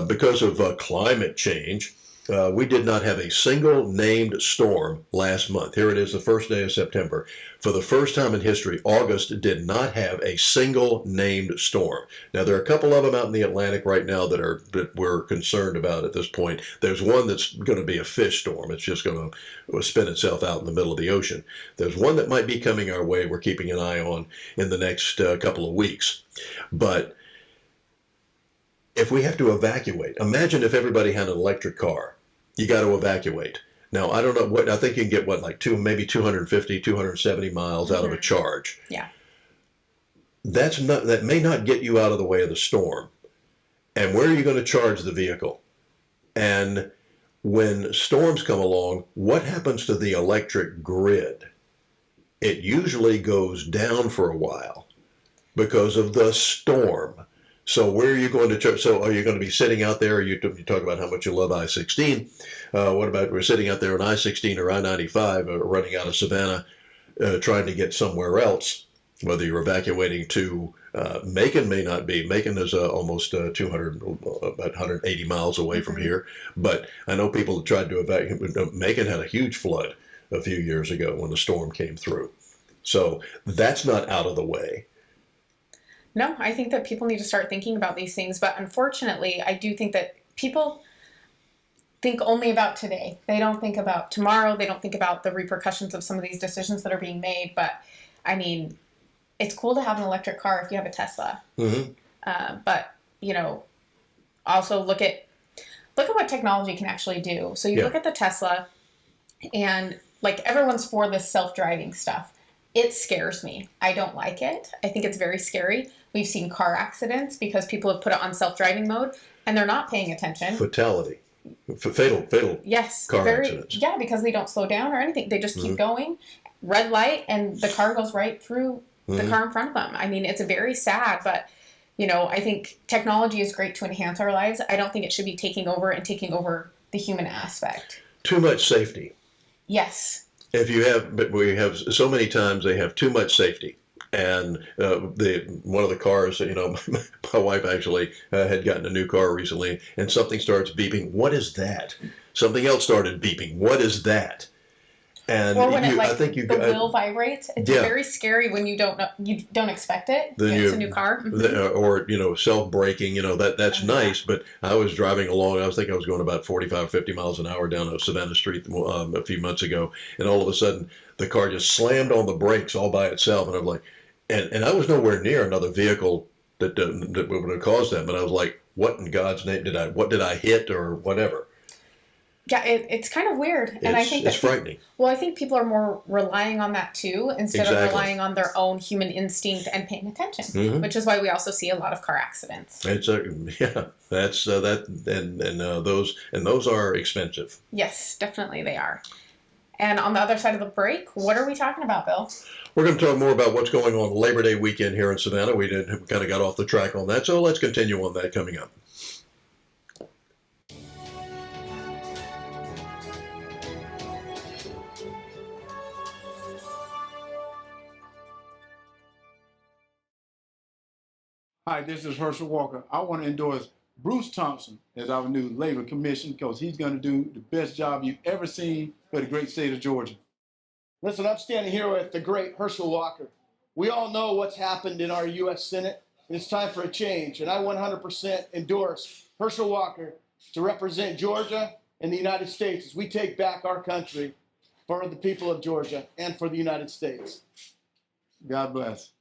Because of climate change, we did not have a single named storm last month. Here it is, the first day of September. For the first time in history, August did not have a single named storm. Now, there are a couple of them out in the Atlantic right now that we're concerned about at this point. There's one that's going to be a fish storm. It's just going to spin itself out in the middle of the ocean. There's one that might be coming our way we're keeping an eye on in the next couple of weeks. But if we have to evacuate, imagine if everybody had an electric car. You got to evacuate. Now, I don't know what, I think you can get maybe 250, 270 miles out of a charge. Yeah. That may not get you out of the way of the storm. And where are you going to charge the vehicle? And when storms come along, what happens to the electric grid? It usually goes down for a while because of the storm. So where are you going to charge? So are you going to be sitting out there? You talk about how much you love I-16. What about we're sitting out there on I-16 or I-95 running out of Savannah trying to get somewhere else, whether you're evacuating to Macon may not be. Macon is almost 200, about 180 miles away from here. But I know people that tried to evacuate. Macon had a huge flood a few years ago when the storm came through. So that's not out of the way. No, I think that people need to start thinking about these things. But unfortunately, I do think that people think only about today. They don't think about tomorrow. They don't think about the repercussions of some of these decisions that are being made. But I mean, it's cool to have an electric car if you have a Tesla. But, you know, also look at what technology can actually do. So you look at the Tesla, and like everyone's for this self-driving stuff. It scares me. I don't like it. I think it's very scary. We've seen car accidents because people have put it on self-driving mode and they're not paying attention. Fatality. Fatal Yes. car accidents. Yeah, because they don't slow down or anything. They just keep going. Red light, and the car goes right through the car in front of them. I mean, it's very sad, but, you know, I think technology is great to enhance our lives. I don't think it should be taking over the human aspect. Too much safety. Yes. But we have so many times they have too much safety. And one of the cars, you know, my wife actually had gotten a new car recently, and something starts beeping. What is that? Something else started beeping. What is that? And or when the wheel I vibrates, it's very scary when you don't expect it. It's a new car, or you know, self-braking. You know that's nice. But I was driving along. I think I was going about 45, 50 miles an hour down Savannah Street a few months ago, and all of a sudden the car just slammed on the brakes all by itself, and I'm like, and I was nowhere near another vehicle that would have caused that. But I was like, what in God's name did I hit or whatever? Yeah, it's kind of weird, and I think it's frightening. Well, I think people are more relying on that too, instead of relying on their own human instinct and paying attention, which is why we also see a lot of car accidents. That's that, and those are expensive. Yes, definitely they are. And on the other side of the break, what are we talking about, Bill? We're going to talk more about what's going on Labor Day weekend here in Savannah. We kind of got off the track on that, so let's continue on that coming up. Hi, this is Herschel Walker. I want to endorse Bruce Thompson as our new Labor Commissioner because he's going to do the best job you've ever seen for the great state of Georgia. Listen, I'm standing here with the great Herschel Walker. We all know what's happened in our U.S. Senate. It's time for a change, and I 100% endorse Herschel Walker to represent Georgia and the United States as we take back our country for the people of Georgia and for the United States. God bless.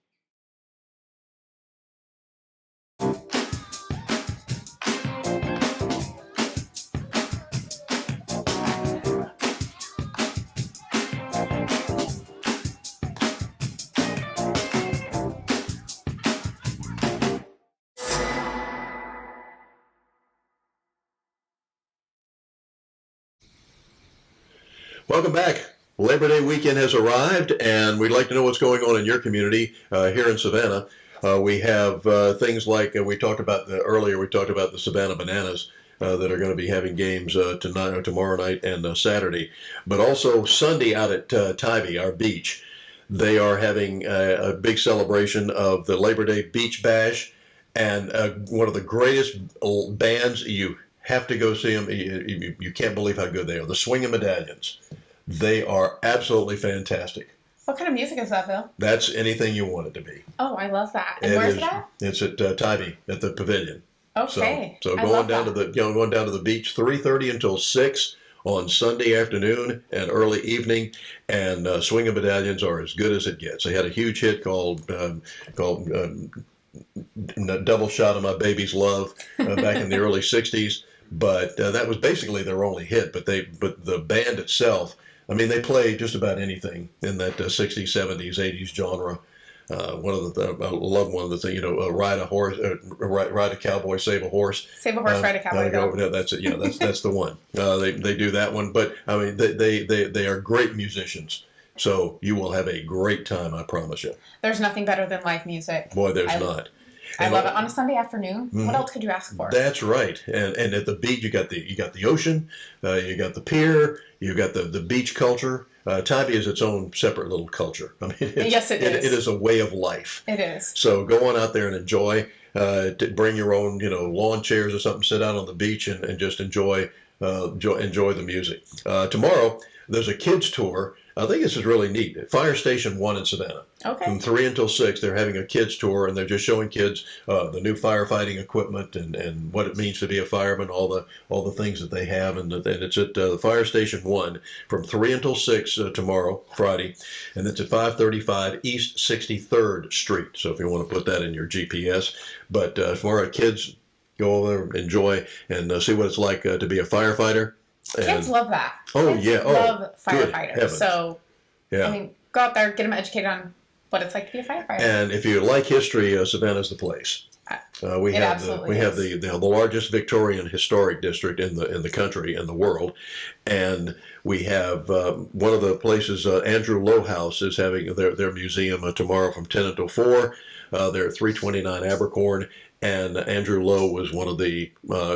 Welcome back. Labor Day weekend has arrived, and we'd like to know what's going on in your community here in Savannah. We have things like we talked about earlier. We talked about the Savannah Bananas that are going to be having games tonight, or tomorrow night, and Saturday. But also Sunday out at Tybee, our beach, they are having a big celebration of the Labor Day Beach Bash, and one of the greatest bands. You have to go see them. You can't believe how good they are. The Swinging Medallions. They are absolutely fantastic. What kind of music is that, Bill? That's anything you want it to be. Oh, I love that. And where's that? It's at Tybee at the Pavilion. Okay. So going down to the beach 3:30 until 6 on Sunday afternoon and early evening, and Swinging Medallions are as good as it gets. They had a huge hit called Double Shot of My Baby's Love back in the early 60s, but that was basically their only hit. But the band itself, I mean, they play just about anything in that 60s, 70s, 80s genre. I love one of the things, ride a horse, ride a cowboy, save a horse. Save a horse, ride a cowboy. No, that's it. Yeah, that's the one. They do that one. But I mean, they are great musicians. So you will have a great time, I promise you. There's nothing better than live music. Boy, there's not. I love it on a Sunday afternoon. Mm-hmm. What else could you ask for? That's right. And at the beach, you got the ocean, you got the pier, you got the beach culture. Tybee is its own separate little culture. I mean, yes, it is. It is a way of life. It is. So go on out there and enjoy. Bring your own, lawn chairs or something. Sit out on the beach and just enjoy the music. Tomorrow there's a kids tour I think this is really neat. Fire Station 1 in Savannah. Okay. From 3 until 6, they're having a kids tour, and they're just showing kids the new firefighting equipment and what it means to be a fireman, all the things that they have, and it's at Fire Station 1 from 3 until 6 tomorrow, Friday, and it's at 535 East 63rd Street. So if you want to put that in your GPS, but tomorrow, kids go over there, enjoy, and see what it's like to be a firefighter. Kids love that. Oh, Kids yeah. love good firefighters. heavens. So, Yeah. I mean, go out there, get them educated on what it's like to be a firefighter. And if you like history, Savannah's the place. We It have absolutely the largest Victorian historic district in the country, in the world, and we have one of the places. Andrew Lowe House is having their museum tomorrow from 10 until 4. They're at 329 Abercorn, and Andrew Lowe was one of the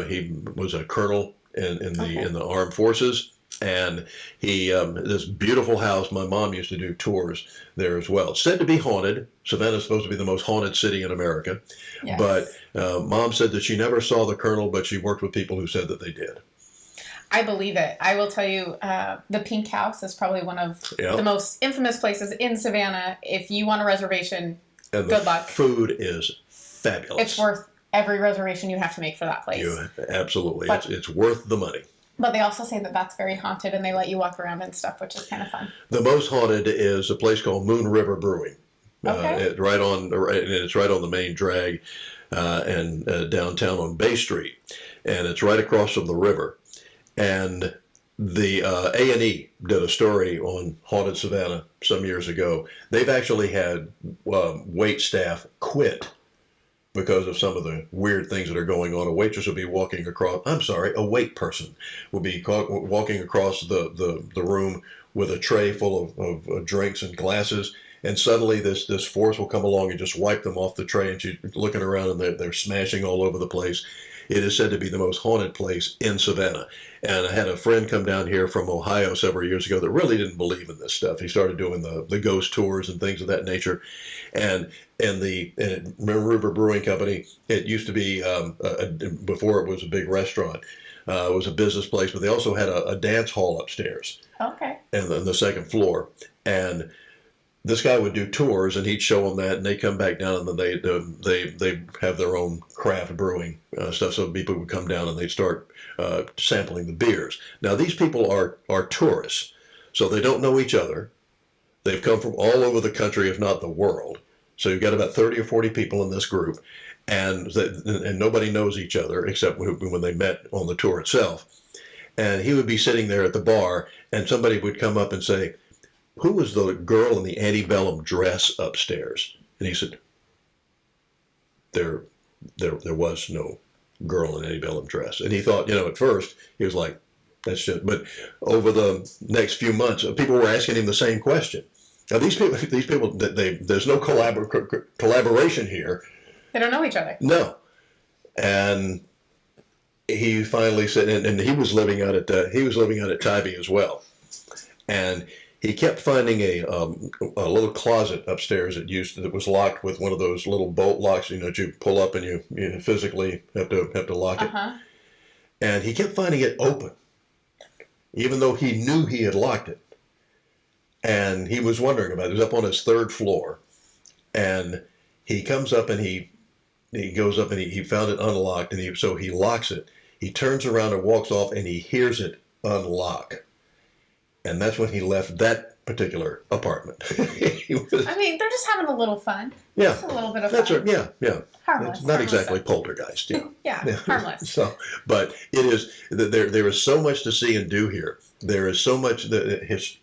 he was a colonel in the armed forces. And he, this beautiful house, my mom used to do tours there as well. It's said to be haunted. Savannah's supposed to be the most haunted city in America. Yes. But Mom said that she never saw the colonel, but she worked with people who said that they did. I believe it. I will tell you, the Pink House is probably one of the most infamous places in Savannah. If you want a reservation, And good the luck. food is fabulous. It's worth every reservation you have to make for that place. Absolutely. But- It's worth the money. But they also say that that's very haunted, and they let you walk around and stuff, which is kind of fun. The most haunted is a place called Moon River Brewing. Okay. It's right on the main drag and downtown on Bay Street, and it's right across from the river. And the A&E did a story on Haunted Savannah some years ago. They've actually had wait staff quit because of some of the weird things that are going on. A waitress will be walking across, a wait person will be walking across the room with a tray full of drinks and glasses, and suddenly this force will come along and just wipe them off the tray, and she's looking around and they're smashing all over the place. It is said to be the most haunted place in Savannah. And I had a friend come down here from Ohio several years ago that really didn't believe in this stuff. He started doing the ghost tours and things of that nature. And the Moon River Brewing Company, it used to be, before it was a big restaurant, it was a business place, but they also had a dance hall upstairs. Okay. And the second floor. And this guy would do tours, and he'd show them that, and they come back down, and then they have their own craft brewing stuff. So people would come down and they'd start sampling the beers. Now these people are tourists, so they don't know each other. They've come from all over the country, if not the world. So you've got about 30 or 40 people in this group, and nobody knows each other except when they met on the tour itself. And he would be sitting there at the bar, and somebody would come up and say, "Who was the girl in the antebellum dress upstairs?" And he said, there was no girl in antebellum dress. And he thought, at first, he was like, that's just, but over the next few months, people were asking him the same question. Now, these people, there's no collaboration here. They don't know each other. No. And he finally said, and he was living out at Tybee as well. And he kept finding a little closet upstairs that was locked with one of those little bolt locks, that you pull up and you physically have to lock it. And he kept finding it open, even though he knew he had locked it. And he was wondering about it. He was up on his third floor, and he comes up and he goes up and he found it unlocked, and so he locks it. He turns around and walks off, and he hears it unlock. And that's when he left that particular apartment. I mean, they're just having a little fun. Yeah. Just a little bit of That's fun. right. Yeah. Harmless. It's not harmless exactly stuff. poltergeist. Yeah, harmless. So, but it is, there is so much to see and do here. There is so much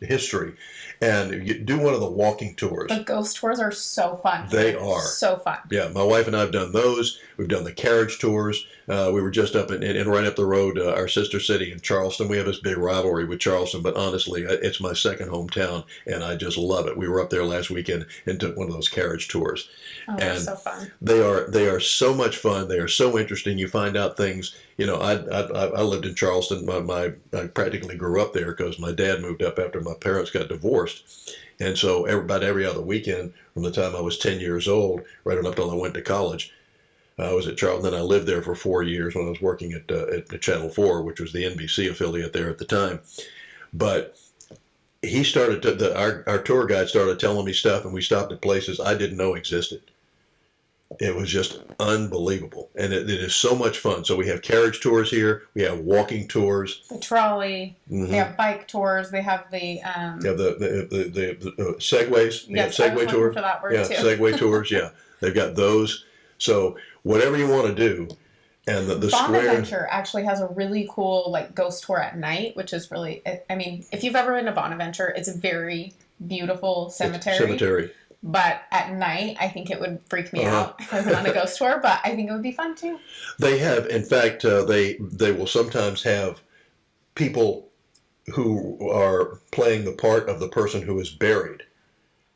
history. And you do one of the walking tours. The ghost tours are so fun. They are. So fun. Yeah, my wife and I have done those. We've done the carriage tours. We were just up in right up the road, our sister city in Charleston. We have this big rivalry with Charleston, but honestly, it's my second hometown, and I just love it. We were up there last weekend and took one of those carriage tours. Oh, they're so fun. They are so much fun. They are so interesting. You find out things. I lived in Charleston. I practically grew up there because my dad moved up after my parents got divorced. And so about every other weekend from the time I was 10 years old, right on up till I went to college, I was at Charleston. Then I lived there for 4 years when I was working at Channel 4, which was the NBC affiliate there at the time. But he started to, our tour guide started telling me stuff, and we stopped at places I didn't know existed. It was just unbelievable, and it is so much fun. So we have carriage tours here, we have walking tours, The trolley. Mhm. They have bike tours. They have the. you have the segways. They Yes, have I was segway looking tours. for that word, Yeah, too. segway tours. Yeah, they've got those. So whatever you want to do, and the square. Bonaventure actually has a really cool like ghost tour at night, which is really. I mean, if you've ever been to Bonaventure, it's a very beautiful cemetery. Cemetery. But at night, I think it would freak me out if I went on a ghost tour. But I think it would be fun too. They have, in fact, they will sometimes have people who are playing the part of the person who is buried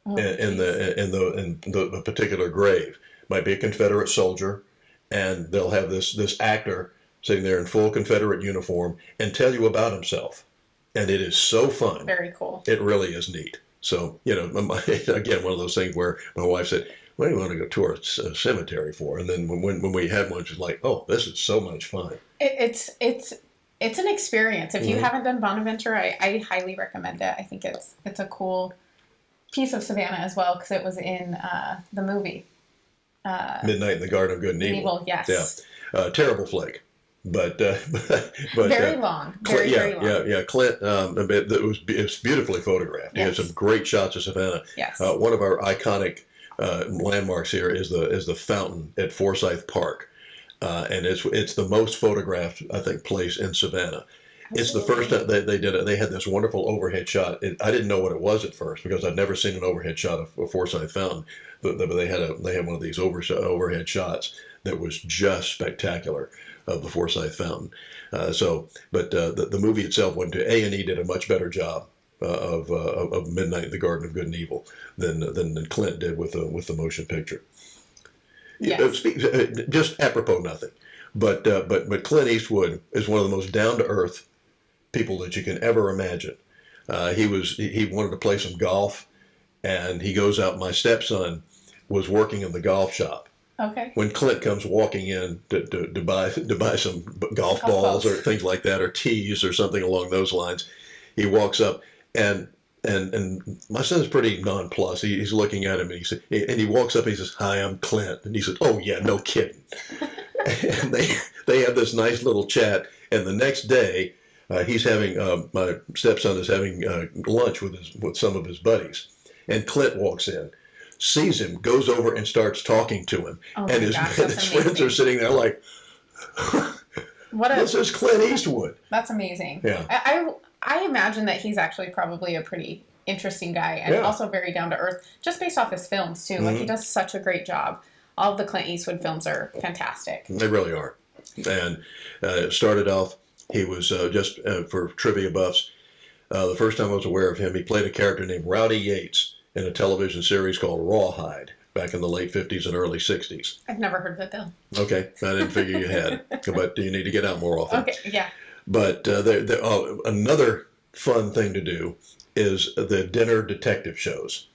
in the particular grave. Might be a Confederate soldier, and they'll have this actor sitting there in full Confederate uniform and tell you about himself, and it is so fun. Very cool. It really is neat. So, you know, again, one of those things where my wife said, "What do you want to go tour a cemetery for?" And then when we had one, she's like, "Oh, this is so much fun." It's an experience. If you Mhm. haven't done Bonaventure, I highly recommend it. I think it's a cool piece of Savannah as well because it was in the movie. Midnight in the Garden of Good and Evil. Evil, yes. Yeah, terrible flick, but very long, very long. Yeah. Clint, it's beautifully photographed. He has some great shots of Savannah. Yes. One of our iconic landmarks here is the fountain at Forsyth Park, and it's the most photographed, I think, place in Savannah. It's the first time they did it. They had this wonderful overhead shot. I didn't know what it was at first because I'd never seen an overhead shot of a Forsyth Fountain. But they had one of these overhead shots that was just spectacular of the Forsyth Fountain. The movie itself went to A&E did a much better job of Midnight in the Garden of Good and Evil than Clint did with the motion picture. Yes. Just apropos nothing, but Clint Eastwood is one of the most down to earth people that you can ever imagine. He wanted to play some golf, and he goes out. My stepson was working in the golf shop. Okay. When Clint comes walking in to buy some golf balls or things like that, or tees or something along those lines, he walks up and my son's pretty nonplussed. He's looking at him and he walks up and he says, "Hi, I'm Clint." And he says, "Oh yeah, no kidding." And they have this nice little chat. And the next day, he's having my stepson is having lunch with some of his buddies, and Clint walks in, sees him, goes over and starts talking to him, and his friends are sitting there like, "This is Clint Eastwood." That's amazing. Yeah. I imagine that he's actually probably a pretty interesting guy and also very down to earth, just based off his films too. Like he does such a great job. All of the Clint Eastwood films are fantastic. They really are. And it started off, he was just for trivia buffs. The first time I was aware of him, he played a character named Rowdy Yates in a television series called Rawhide back in the late 50s and early 60s. I've never heard of it though. Okay, I didn't figure you had, but you need to get out more often. Okay, yeah. But another fun thing to do is the dinner detective shows,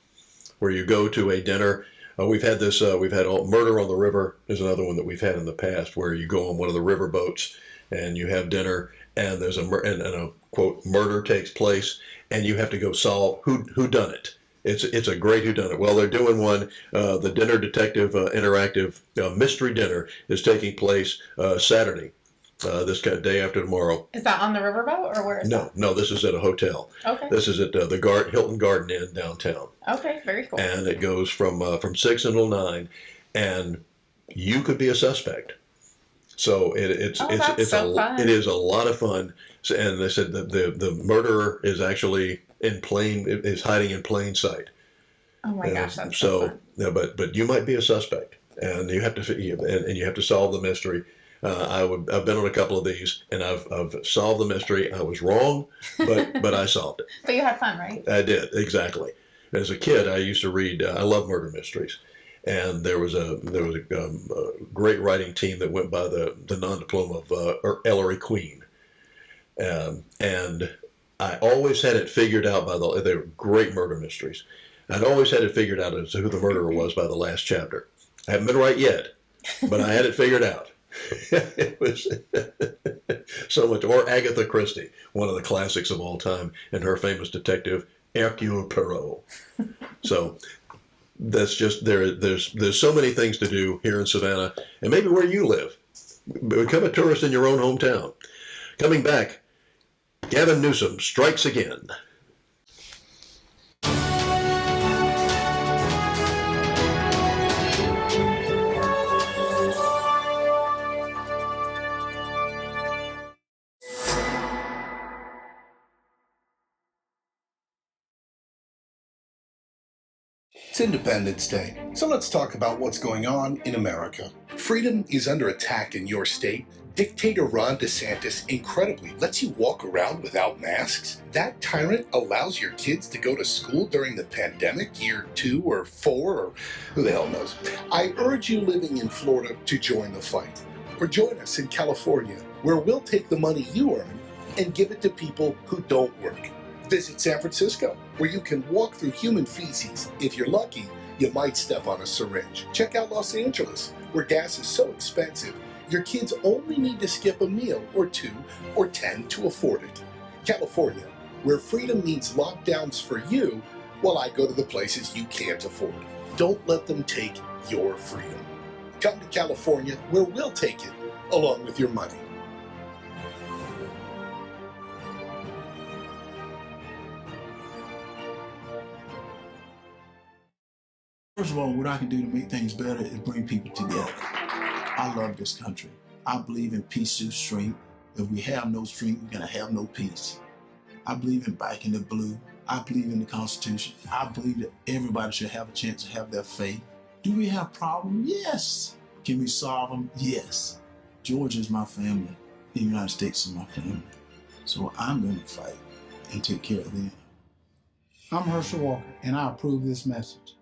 where you go to a dinner. We've had Murder on the River is another one that we've had in the past, where you go on one of the river boats and you have dinner, and there's a quote murder takes place, and you have to go solve who done it. It's a great whodunit. Well, they're doing one. The Dinner Detective Interactive Mystery Dinner is taking place Saturday, this day after tomorrow. Is that on the riverboat or where is that? No, this is at a hotel. Okay. This is at the Hilton Garden Inn downtown. Okay, very cool. And it goes from 6 until 9, and you could be a suspect. So it's so fun. It is a lot of fun. So, and they said that the murderer is actually is hiding in plain sight. Oh my gosh, that's so fun. Yeah, but you might be a suspect, and you have to solve the mystery. I've been on a couple of these, and I've solved the mystery. I was wrong, but I solved it. But you had fun, right? I did, exactly. As a kid, I used to read. I love murder mysteries, and there was a great writing team that went by the non-diploma of Ellery Queen, and I always had it figured out they were great murder mysteries. I'd always had it figured out as to who the murderer was by the last chapter. I haven't been right yet, but I had it figured out. It was so much. Or Agatha Christie, one of the classics of all time, and her famous detective Hercule Poirot. So that's just there's so many things to do here in Savannah, and maybe where you live. Become a tourist in your own hometown. Coming back, Gavin Newsom strikes again. It's Independence Day, so let's talk about what's going on in America. Freedom is under attack in your state. Dictator Ron DeSantis incredibly lets you walk around without masks. That tyrant allows your kids to go to school during the pandemic, year 2 or 4, or who the hell knows. I urge you living in Florida to join the fight. Or join us in California, where we'll take the money you earn and give it to people who don't work. Visit San Francisco, where you can walk through human feces. If you're lucky, you might step on a syringe. Check out Los Angeles, where gas is so expensive, your kids only need to skip a meal or 2 or 10 to afford it. California, where freedom means lockdowns for you, while I go to the places you can't afford. Don't let them take your freedom. Come to California, where we'll take it, along with your money. First of all, what I can do to make things better is bring people together. I love this country. I believe in peace through strength. If we have no strength, we're going to have no peace. I believe in backing the blue. I believe in the Constitution. I believe that everybody should have a chance to have their faith. Do we have problems? Yes. Can we solve them? Yes. Georgia is my family. The United States is my family. So I'm going to fight and take care of them. I'm Herschel Walker, and I approve this message.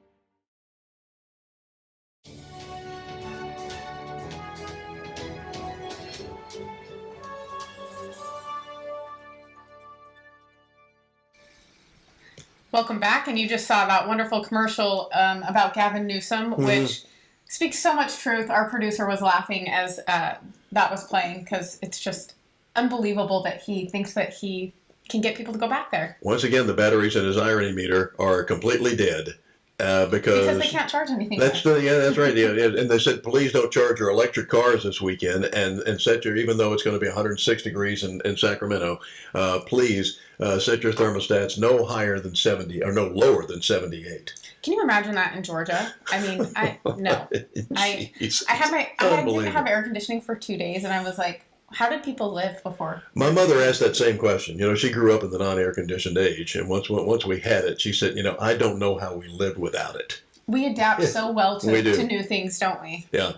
Welcome back, and you just saw that wonderful commercial about Gavin Newsom, which speaks so much truth. Our producer was laughing as that was playing because it's just unbelievable that he thinks that he can get people to go back there. Once again, the batteries in his irony meter are completely dead. Because they can't charge anything. That's right. Yeah, and they said, please don't charge your electric cars this weekend, and set your, even though it's going to be 106 degrees in Sacramento, please set your thermostats no higher than 70 or no lower than 78. Can you imagine that in Georgia? I mean, no. I didn't have air conditioning for 2 days, and I was like, how did people live before? My mother asked that same question. You know, she grew up in the non-air conditioned age, and once we had it, she said, I don't know how we lived without it. We adapt so well to new things, don't we? Yeah.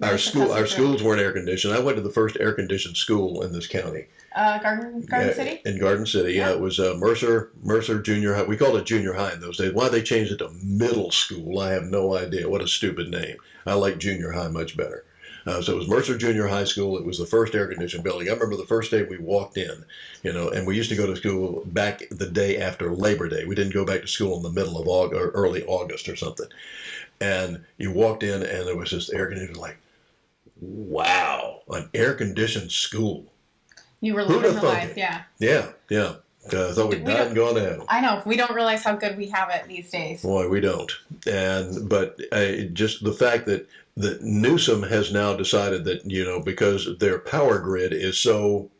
Our schools weren't air conditioned. I went to the first air conditioned school in this county. Garden City? In Garden City, yeah. It was Mercer Junior High. We called it junior high in those days. Why they changed it to middle school, I have no idea. What a stupid name. I like junior high much better. So it was Mercer Junior High School. It was the first air-conditioned building. I remember the first day we walked in, and we used to go to school back the day after Labor Day. We didn't go back to school in the middle of August or early August or something. And you walked in, and there was this air-conditioned, like, wow, an air-conditioned school. You were living the life, yeah. Yeah. I thought we'd died and gone to heaven. I know. We don't realize how good we have it these days. Boy, we don't. But just the fact that Newsom has now decided that, because their power grid is so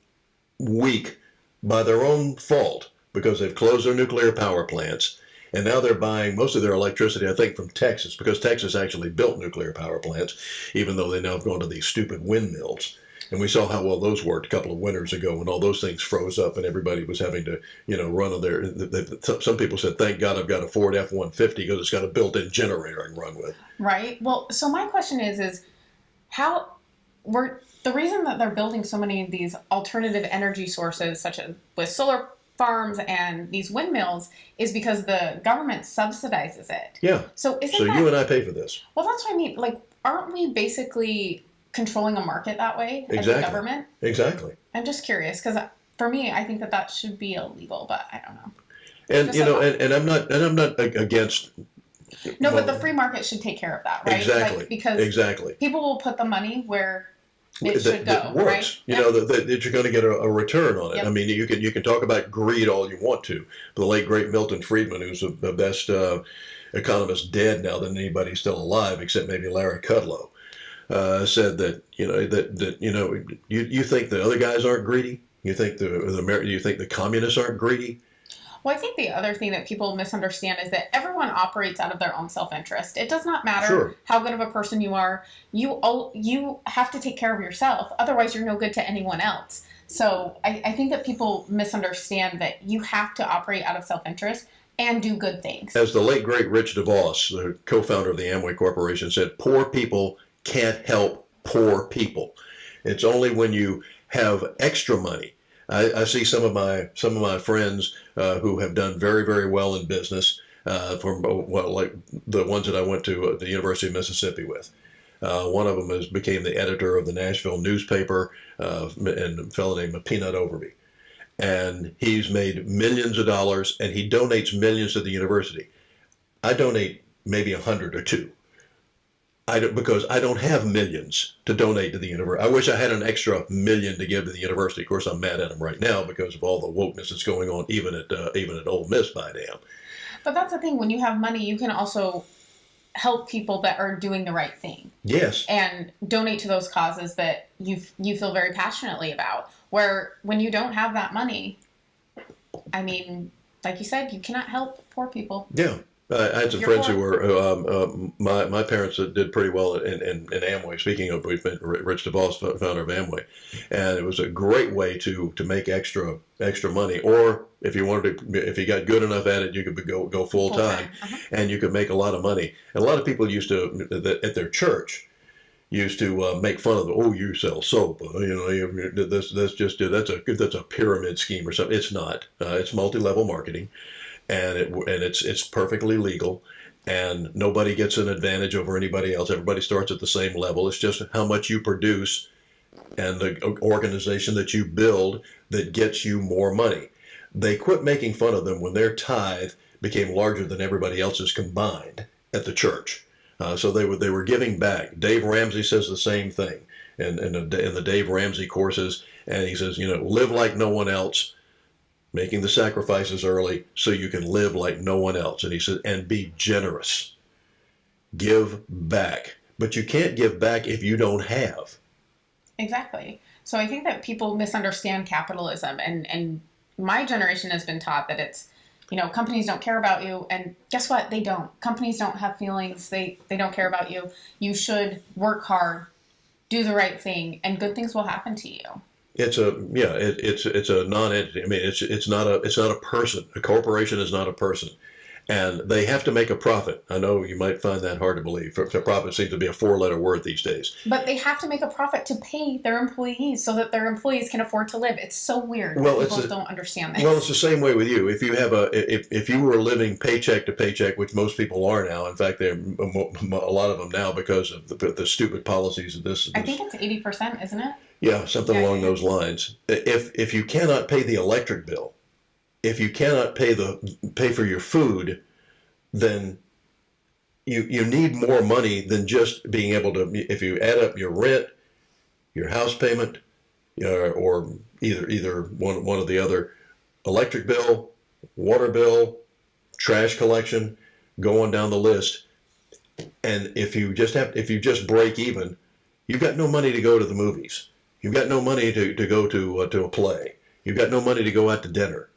weak by their own fault, because they've closed their nuclear power plants, and now they're buying most of their electricity, I think, from Texas, because Texas actually built nuclear power plants, even though they now have gone to these stupid windmills. And we saw how well those worked a couple of winters ago when all those things froze up and everybody was having to, run on their. Some people said, "Thank God I've got a Ford F-150 because it's got a built-in generator I can run with." Right. Well, so my question is how the reason that they're building so many of these alternative energy sources, such as with solar farms and these windmills, is because the government subsidizes it. Yeah. So you and I pay for this. Well, that's what I mean. Like, aren't we basically controlling a market that way as a government? Exactly. I'm just curious because for me, I think that should be illegal, but I don't know. And and I'm not against. No, but the free market should take care of that, right? Exactly. Because people will put the money where it should go, that works. right? You know that you're going to get a return on it. Yep. I mean, you can talk about greed all you want to. But the late great Milton Friedman, who's the best economist dead now than anybody still alive, except maybe Larry Kudlow, said that you think the other guys aren't greedy. You think the communists aren't greedy. Well, I think the other thing that people misunderstand is that everyone operates out of their own self-interest. It does not matter how good of a person you are. You have to take care of yourself. Otherwise, you're no good to anyone else. So I think that people misunderstand that you have to operate out of self-interest and do good things. As the late great Rich DeVos, the co-founder of the Amway Corporation, said, poor people can't help poor people. It's only when you have extra money. I see some of my friends who have done very, very well in business, like the ones that I went to the University of Mississippi with. One of them became the editor of the Nashville newspaper, and a fellow named Peanut Overby. And he's made millions of dollars, and he donates millions to the university. I donate maybe 100 or 2. Because I don't have millions to donate to the university. I wish I had an extra million to give to the university. Of course, I'm mad at them right now because of all the wokeness that's going on, even at Ole Miss, by damn. But that's the thing. When you have money, you can also help people that are doing the right thing. Yes. And donate to those causes that you feel very passionately about. Where when you don't have that money, I mean, like you said, you cannot help poor people. Yeah. I had some friends who were, my parents did pretty well in Amway. Speaking of, Rich DeVos, founder of Amway. And it was a great way to make extra money. Or if you got good enough at it, you could go full time, and you could make a lot of money. And a lot of people used to, at their church, used to make fun of you sell soap, that's a pyramid scheme or something. It's not. It's multi-level marketing. And it's perfectly legal, and nobody gets an advantage over anybody else. Everybody starts at the same level. It's just how much you produce and the organization that you build that gets you more money. They quit making fun of them when their tithe became larger than everybody else's combined at the church. So they were giving back. Dave Ramsey says the same thing in the Dave Ramsey courses, and he says, live like no one else. Making the sacrifices early so you can live like no one else. And he said, and be generous. Give back. But you can't give back if you don't have. Exactly. So I think that people misunderstand capitalism. And my generation has been taught that it's, companies don't care about you. And guess what? They don't. Companies don't have feelings. They don't care about you. You should work hard, do the right thing, and good things will happen to you. It's a non-entity. I mean, it's not a person. A corporation is not a person, and they have to make a profit. I know you might find that hard to believe. Profit seems to be a 4-letter word these days. But they have to make a profit to pay their employees so that their employees can afford to live. It's so weird. Well, people don't understand this. Well, it's the same way with you. If you have if you were living paycheck to paycheck, which most people are now. In fact, they're a lot of them now because of the stupid policies of this. I think it's 80%, isn't it? Yeah, something along those lines. If you cannot pay the electric bill, if you cannot pay for your food, then you need more money than just being able to. If you add up your rent, your house payment, or either one or the other, electric bill, water bill, trash collection, go on down the list, and if you just break even, you've got no money to go to the movies. You've got no money to go to a play. You've got no money to go out to dinner.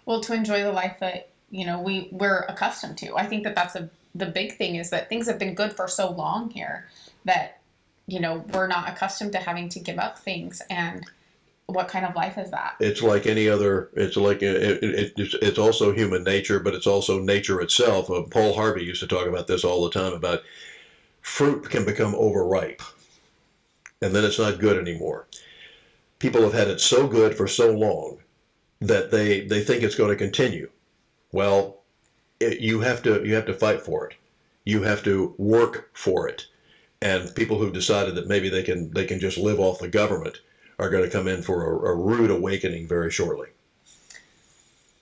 Well, to enjoy the life that we're accustomed to. I think that's the big thing is that things have been good for so long here that we're not accustomed to having to give up things. And what kind of life is that? It's like any other. It's like it's also human nature, but it's also nature itself. Paul Harvey used to talk about this all the time about fruit can become overripe. And then it's not good anymore. People have had it so good for so long that they think it's going to continue. Well, you have to fight for it. You have to work for it. And people who've decided that maybe they can just live off the government are going to come in for a rude awakening very shortly.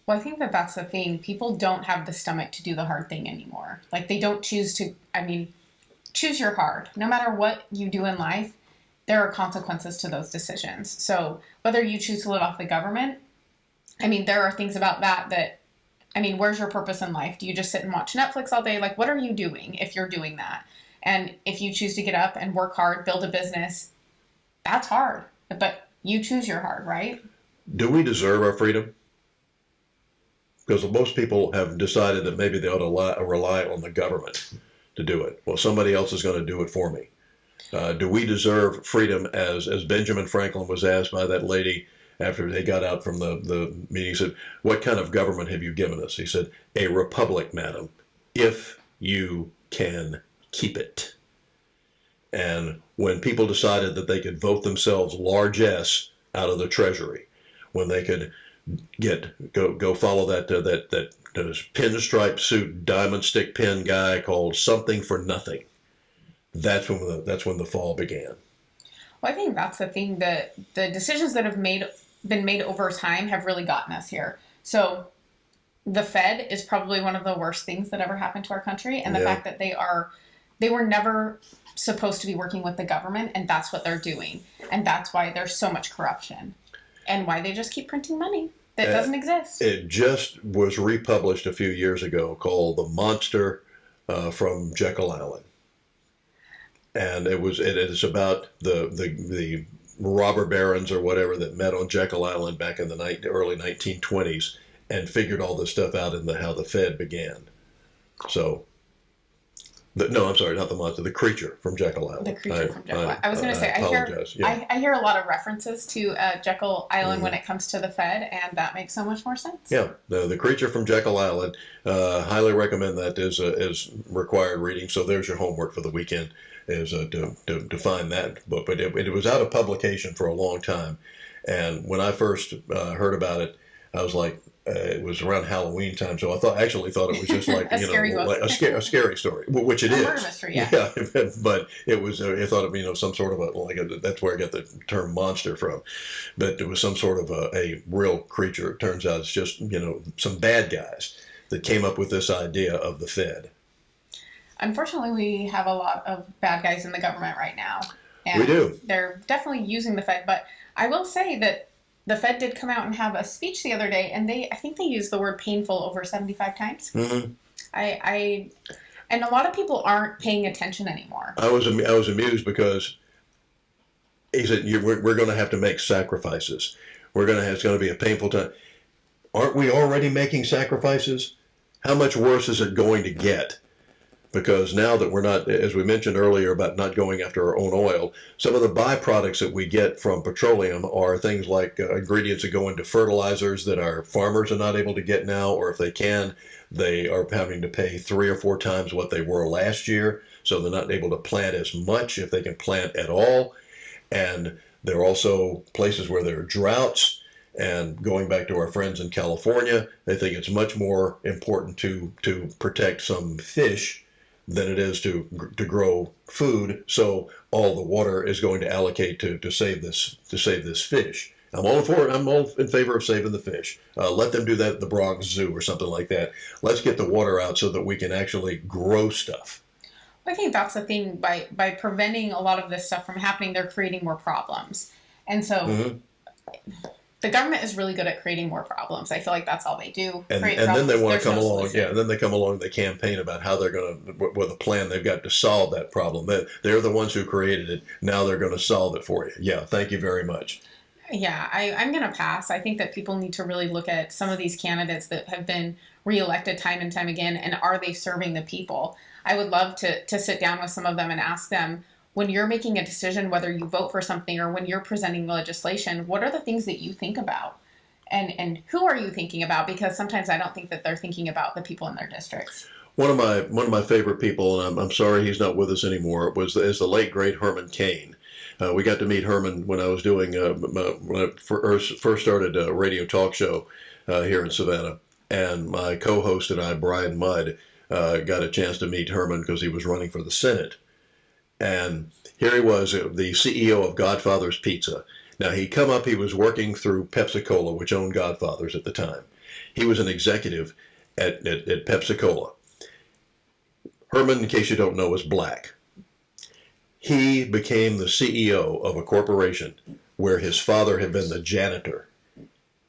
Well, I think that's the thing. People don't have the stomach to do the hard thing anymore. Like they don't choose to. I mean, choose your hard. No matter what you do in life, there are consequences to those decisions. So whether you choose to live off the government, I mean, there are things about that, I mean, where's your purpose in life? Do you just sit and watch Netflix all day? Like, what are you doing if you're doing that? And if you choose to get up and work hard, build a business, that's hard. But you choose your hard, right? Do we deserve our freedom? Because most people have decided that maybe they ought to rely on the government to do it. Well, somebody else is going to do it for me. Do we deserve freedom, as Benjamin Franklin was asked by that lady after they got out from the meeting? He said, "What kind of government have you given us?" He said, "A republic, madam, if you can keep it." And when people decided that they could vote themselves largesse out of the treasury, when they could go follow that pinstripe suit, diamond stick pin guy called Something for Nothing, that's when the fall began. Well, I think that's the thing, that the decisions that have been made over time have really gotten us here. So the Fed is probably one of the worst things that ever happened to our country, and the fact that they were never supposed to be working with the government, and that's what they're doing, and that's why there's so much corruption, and why they just keep printing money that doesn't exist. It just was republished a few years ago, called "The Monster from Jekyll Island," and it is about the robber barons or whatever that met on Jekyll Island back in the early 1920s and figured all this stuff out in how the Fed began. So. No, I'm sorry, not the monster. The creature from Jekyll Island. The creature from Jekyll Island. I was going to say, I hear a lot of references to Jekyll Island when it comes to the Fed, and that makes so much more sense. Yeah, the creature from Jekyll Island. Highly recommend that as required reading. So there's your homework for the weekend, is to find that book. But it was out of publication for a long time, and when I first heard about it, I was like. It was around Halloween time, so I actually thought it was just like a scary story, which it is. Murder mystery, yeah. But it was. I thought of some sort of that's where I got the term monster from, but it was some sort of a real creature. It turns out it's just some bad guys that came up with this idea of the Fed. Unfortunately, we have a lot of bad guys in the government right now, and we do. They're definitely using the Fed, but I will say that. The Fed did come out and have a speech the other day, and I think they used the word painful over 75 times. Mm-hmm. And a lot of people aren't paying attention anymore. I was amused because he said, we're going to have to make sacrifices. It's going to be a painful time. Aren't we already making sacrifices? How much worse is it going to get? Because now that we're not, as we mentioned earlier about not going after our own oil, some of the byproducts that we get from petroleum are things like ingredients that go into fertilizers that our farmers are not able to get now, or if they can, they are having to pay 3 or 4 times what they were last year. So they're not able to plant as much if they can plant at all. And there are also places where there are droughts. And going back to our friends in California, they think it's much more important to protect some fish than it is to grow food. So all the water is going to allocate to save this fish. I'm all in favor of saving the fish. Let them do that at the Bronx Zoo or something like that. Let's get the water out so that we can actually grow stuff. I think that's the thing. By preventing a lot of this stuff from happening, they're creating more problems. And so the government is really good at creating more problems. I feel like that's all they do. And then they want to come along. Yeah, and then they come along. They campaign about how they're going to, with a plan they've got to solve that problem. They're the ones who created it. Now they're going to solve it for you. Yeah, thank you very much. Yeah, I'm going to pass. I think that people need to really look at some of these candidates that have been reelected time and time again, and are they serving the people? I would love to sit down with some of them and ask them, when you're making a decision, whether you vote for something or when you're presenting legislation, what are the things that you think about? And who are you thinking about? Because sometimes I don't think that they're thinking about the people in their districts. One of my favorite people, and I'm sorry he's not with us anymore, is the late great Herman Cain. We got to meet Herman when I was doing when I first started a radio talk show here in Savannah, and my co-host and I, Brian Mudd, got a chance to meet Herman because he was running for the Senate. And here he was, the CEO of Godfather's Pizza. Now, he was working through Pepsi-Cola, which owned Godfather's at the time. He was an executive at Pepsi-Cola. Herman, in case you don't know, is black. He became the CEO of a corporation where his father had been the janitor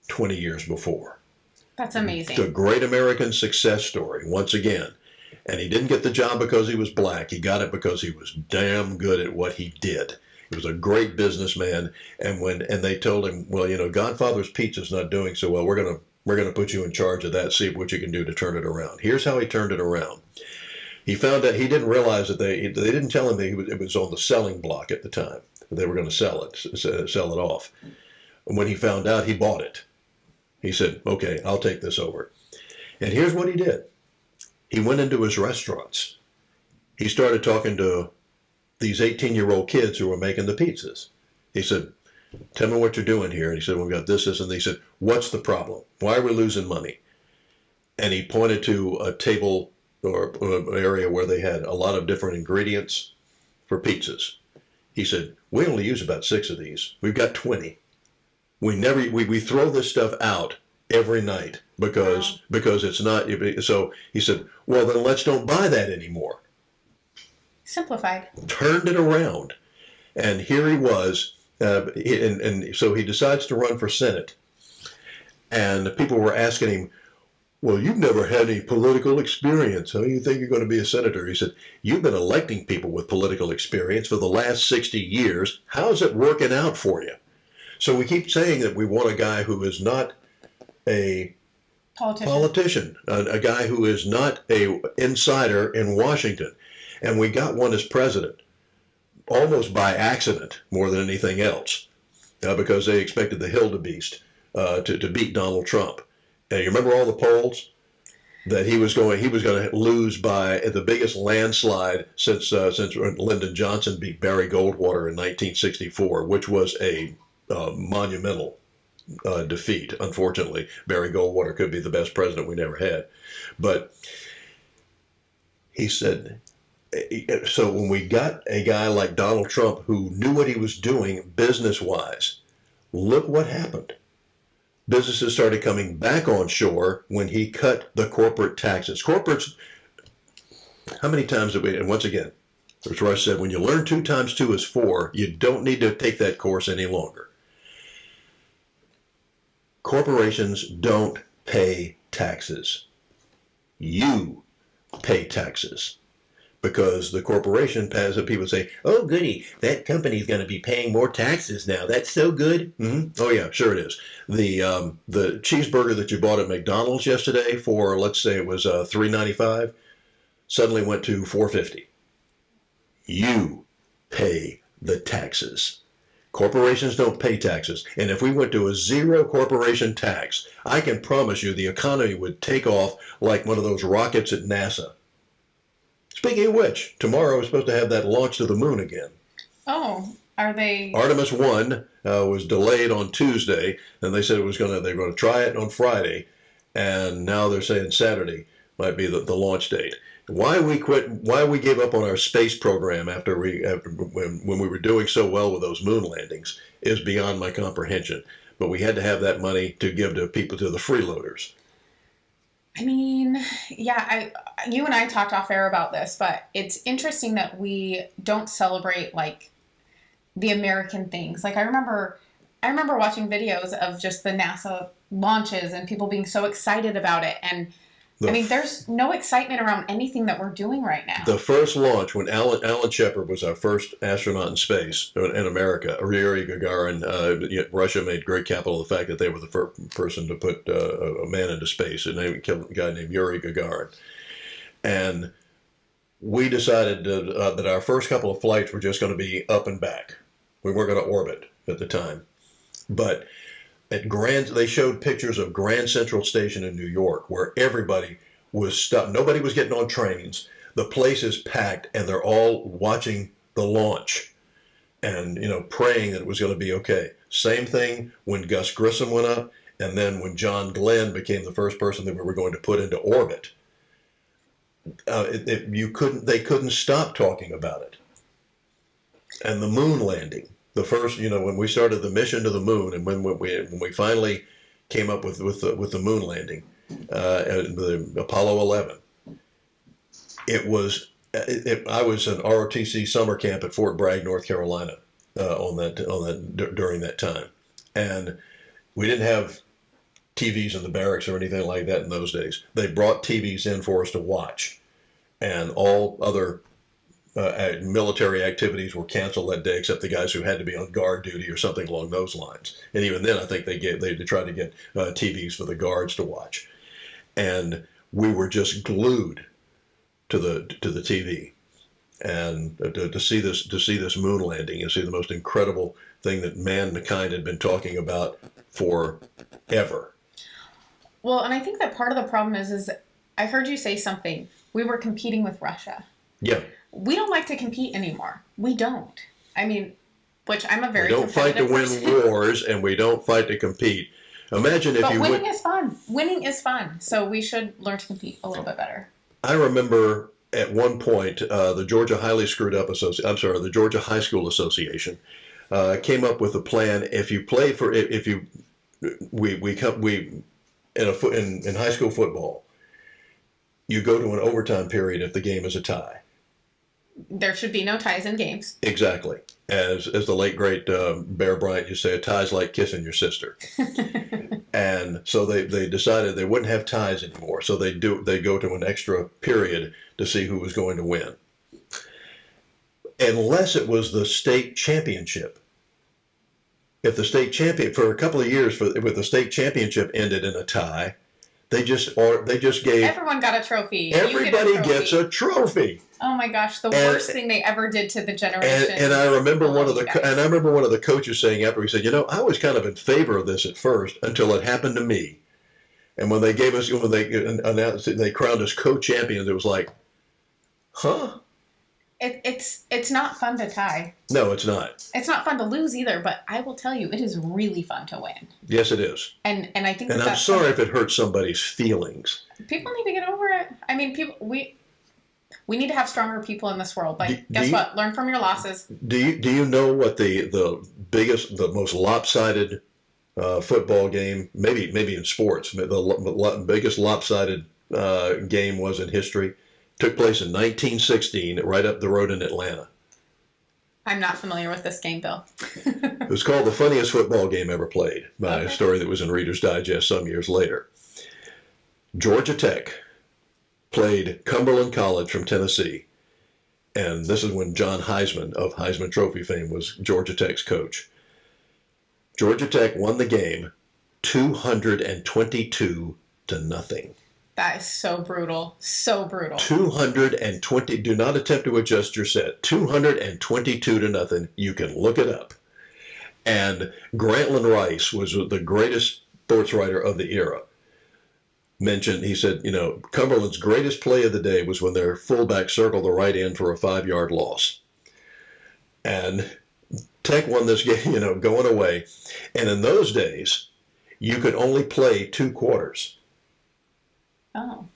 20 years before. That's amazing. It's a great American success story, once again. And he didn't get the job because he was black. He got it because he was damn good at what he did. He was a great businessman. And they told him, well, you know, Godfather's Pizza's not doing so well. We're gonna put you in charge of that. See what you can do to turn it around. Here's how he turned it around. He found out he didn't realize that they didn't tell him that it was on the selling block at the time. They were going to sell it off. And when he found out, he bought it. He said, "Okay, I'll take this over." And here's what he did. He went into his restaurants. He started talking to these 18-year-old kids who were making the pizzas. He said, "Tell me what you're doing here." And he said, "We've got this, and they said, "What's the problem? Why are we losing money?" And he pointed to a table or an area where they had a lot of different ingredients for pizzas. He said, "We only use about 6 of these. We've got 20. We throw this stuff out every night because it's not." So he said, "Well, then let's don't buy that anymore." Simplified. Turned it around, and here he was, and so he decides to run for Senate, and people were asking him, "Well, you've never had any political experience. How do you think you're going to be a senator?" He said, "You've been electing people with political experience for the last 60 years. How's it working out for you?" So we keep saying that we want a guy who is not a politician, a guy who is not a insider in Washington. And we got one as president, almost by accident more than anything else, because they expected the Hildebeest to beat Donald Trump. And you remember all the polls that he was going to lose by the biggest landslide since Lyndon Johnson beat Barry Goldwater in 1964, which was a monumental defeat. Unfortunately, Barry Goldwater could be the best president we never had. But he said, so when we got a guy like Donald Trump who knew what he was doing business-wise, look what happened. Businesses started coming back on shore when he cut the corporate taxes. Corporates, how many times have we, and once again, as Rush said, when you learn 2 times 2 is 4, you don't need to take that course any longer. Corporations don't pay taxes. You pay taxes. Because the corporation pays, and people say, "Oh, goody, that company's going to be paying more taxes now. That's so good." Mm-hmm. Oh, yeah, sure it is. The cheeseburger that you bought at McDonald's yesterday for, let's say it was $3.95, suddenly went to $4.50. You pay the taxes. Corporations don't pay taxes. And if we went to a 0 corporation tax, I can promise you the economy would take off like one of those rockets at NASA. Speaking of which, tomorrow we're supposed to have that launch to the moon again. Oh, are they? Artemis 1 was delayed on Tuesday, and they said they were going to try it on Friday, and now they're saying Saturday might be the launch date. Why we gave up on our space program when we were doing so well with those moon landings is beyond my comprehension. But we had to have that money to give to people, to the freeloaders. I mean, yeah, you and I talked off air about this, but it's interesting that we don't celebrate like the American things. Like I remember watching videos of just the NASA launches and people being so excited about it. And I mean, there's no excitement around anything that we're doing right now. The first launch, when Alan Shepard was our first astronaut in space in America, Yuri Gagarin, Russia made great capital of the fact that they were the first person to put a man into space, a guy named Yuri Gagarin. And we decided that our first couple of flights were just going to be up and back. We weren't going to orbit at the time. But they showed pictures of Grand Central Station in New York where everybody was stuck. Nobody was getting on trains. The place is packed, and they're all watching the launch and, praying that it was going to be okay. Same thing when Gus Grissom went up, and then when John Glenn became the first person that we were going to put into orbit. They couldn't stop talking about it. And the moon landing. The first, when we started the mission to the moon, and when we finally came up with the moon landing, the Apollo 11, it was I was in ROTC summer camp at Fort Bragg, North Carolina, during that time, and we didn't have TVs in the barracks or anything like that in those days. They brought TVs in for us to watch, and all other military activities were canceled that day, except the guys who had to be on guard duty or something along those lines. And even then, I think they tried to get TVs for the guards to watch, and we were just glued to the TV, and to see this moon landing and see the most incredible thing that mankind had been talking about forever. Well, and I think that part of the problem is I heard you say something. We were competing with Russia. Yeah. We don't like to compete anymore. We don't. I mean, which I'm a very We don't fight to win person. wars, and we don't fight to compete. Imagine if But you winning is fun. Winning is fun. So we should learn to compete a little bit better. I remember at one point the Georgia the Georgia High School Association came up with a plan. In high school football, you go to an overtime period if the game is a tie. There should be no ties in games. Exactly. As the late great Bear Bryant used to say, a tie's like kissing your sister. And so they decided they wouldn't have ties anymore. So they go to an extra period to see who was going to win. Unless it was the state championship. If the state champion, for a couple of years, with the state championship ended in a tie, they just gave Everyone got a trophy. everybody gets a trophy. Oh my gosh, the worst thing they ever did to the generation. And I remember one of the coaches saying after, he said, I was kind of in favor of this at first until it happened to me. And when they announced they crowned us co-champions, it was like, huh? It's not fun to tie. No, it's not. It's not fun to lose either, but I will tell you, it is really fun to win. Yes, it is. And I think I'm sorry if it hurts somebody's feelings. People need to get over it. I mean, we need to have stronger people in this world. Like, guess what? Learn from your losses. Do you know what the most lopsided football game, maybe in sports, the biggest lopsided game was in history? Took place in 1916, right up the road in Atlanta. I'm not familiar with this game, Bill. It was called the funniest football game ever played, by a story that was in Reader's Digest some years later. Georgia Tech played Cumberland College from Tennessee, and this is when John Heisman of Heisman Trophy fame was Georgia Tech's coach. Georgia Tech won the game 222-0. That is so brutal. So brutal. 220. Do not attempt to adjust your set. 222-0. You can look it up. And Grantland Rice was the greatest sports writer of the era. He said, Cumberland's greatest play of the day was when their fullback circled the right end for a 5-yard loss. And Tech won this game, going away. And in those days, you could only play 2 quarters. Oh.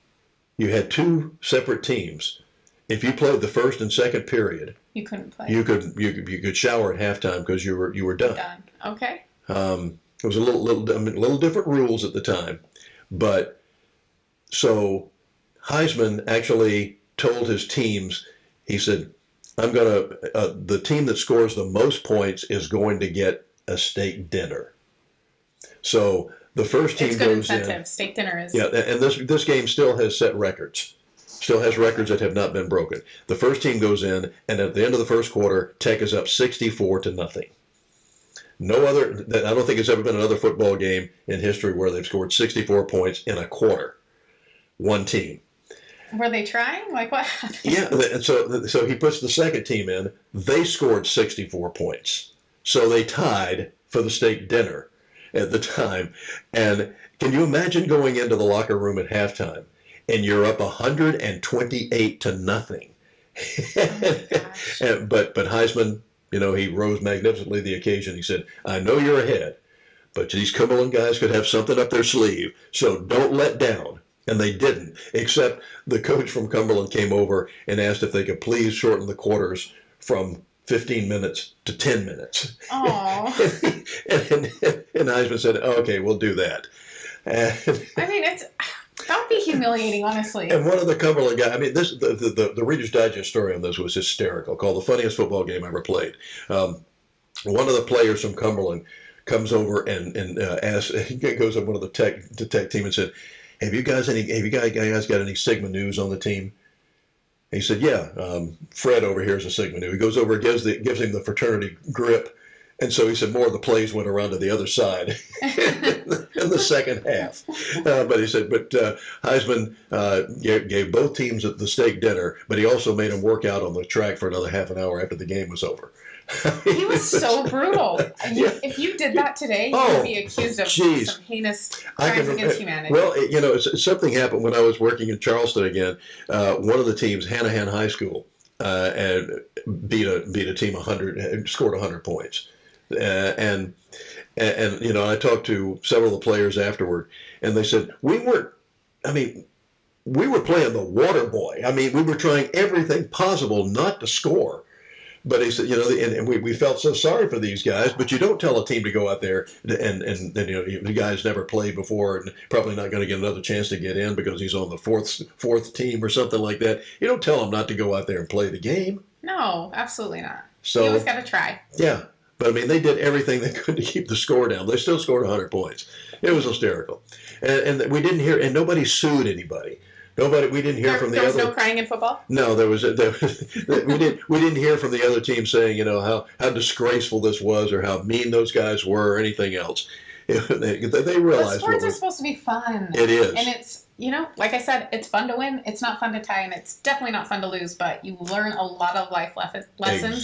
You had 2 separate teams. If you played the first and second period, you couldn't play. You could shower at halftime because you were done. Done. Okay. It was a little different rules at the time, but so Heisman actually told his teams, he said, the team that scores the most points is going to get a steak dinner. So the first team it's good goes incentive. in. Steak dinner is. Yeah, and this game still has set records. Still has records that have not been broken. The first team goes in, and at the end of the first quarter, Tech is up 64-0. No other. I don't think there's ever been another football game in history where they've scored 64 points in a quarter. One team. Were they trying? Like, what happened? Yeah, and so he puts the second team in. They scored 64 points. So they tied for the steak dinner at the time. And can you imagine going into the locker room at halftime and you're up 128-0? But Heisman, he rose magnificently to the occasion. He said, I know you're ahead, but these Cumberland guys could have something up their sleeve, so don't let down. And they didn't, except the coach from Cumberland came over and asked if they could please shorten the quarters from 15 minutes to 10 minutes. Aww. and Heisman said, okay, we'll do that. And I mean, That would be humiliating, honestly. And one of the Cumberland guys, I mean, the Reader's Digest story on this was hysterical, called The Funniest Football Game Ever Played. One of the players from Cumberland comes over and asks, he goes up to one of the tech team and said, have you guys got any Sigma News on the team? He said, yeah, Fred over here is a Sigma Nu. He goes over and gives him the fraternity grip. And so he said more of the plays went around to the other side in the second half. But he said, Heisman gave both teams the steak dinner, but he also made them work out on the track for another half an hour after the game was over. He was so brutal. If you did that today, you would be accused of some heinous crimes against humanity. Well, something happened when I was working in Charleston again. One of the teams, Hanahan High School, and beat a team 100, scored 100 points. And I talked to several of the players afterward, and they said, we were playing the water boy. I mean, we were trying everything possible not to score. But he said, and we felt so sorry for these guys, but you don't tell a team to go out there and the guy's never played before and probably not going to get another chance to get in because he's on the fourth team or something like that. You don't tell him not to go out there and play the game. No, absolutely not. So, you always got to try. Yeah. But, I mean, they did everything they could to keep the score down. They still scored 100 points. It was hysterical. And we didn't hear, and nobody sued anybody. We didn't hear from the other. There was no crying in football? No, we didn't hear from the other team saying, how disgraceful this was or how mean those guys were or anything else. They realized sports are supposed to be fun. It is. And it's, like I said, it's fun to win. It's not fun to tie, and it's definitely not fun to lose, but you learn a lot of life lessons.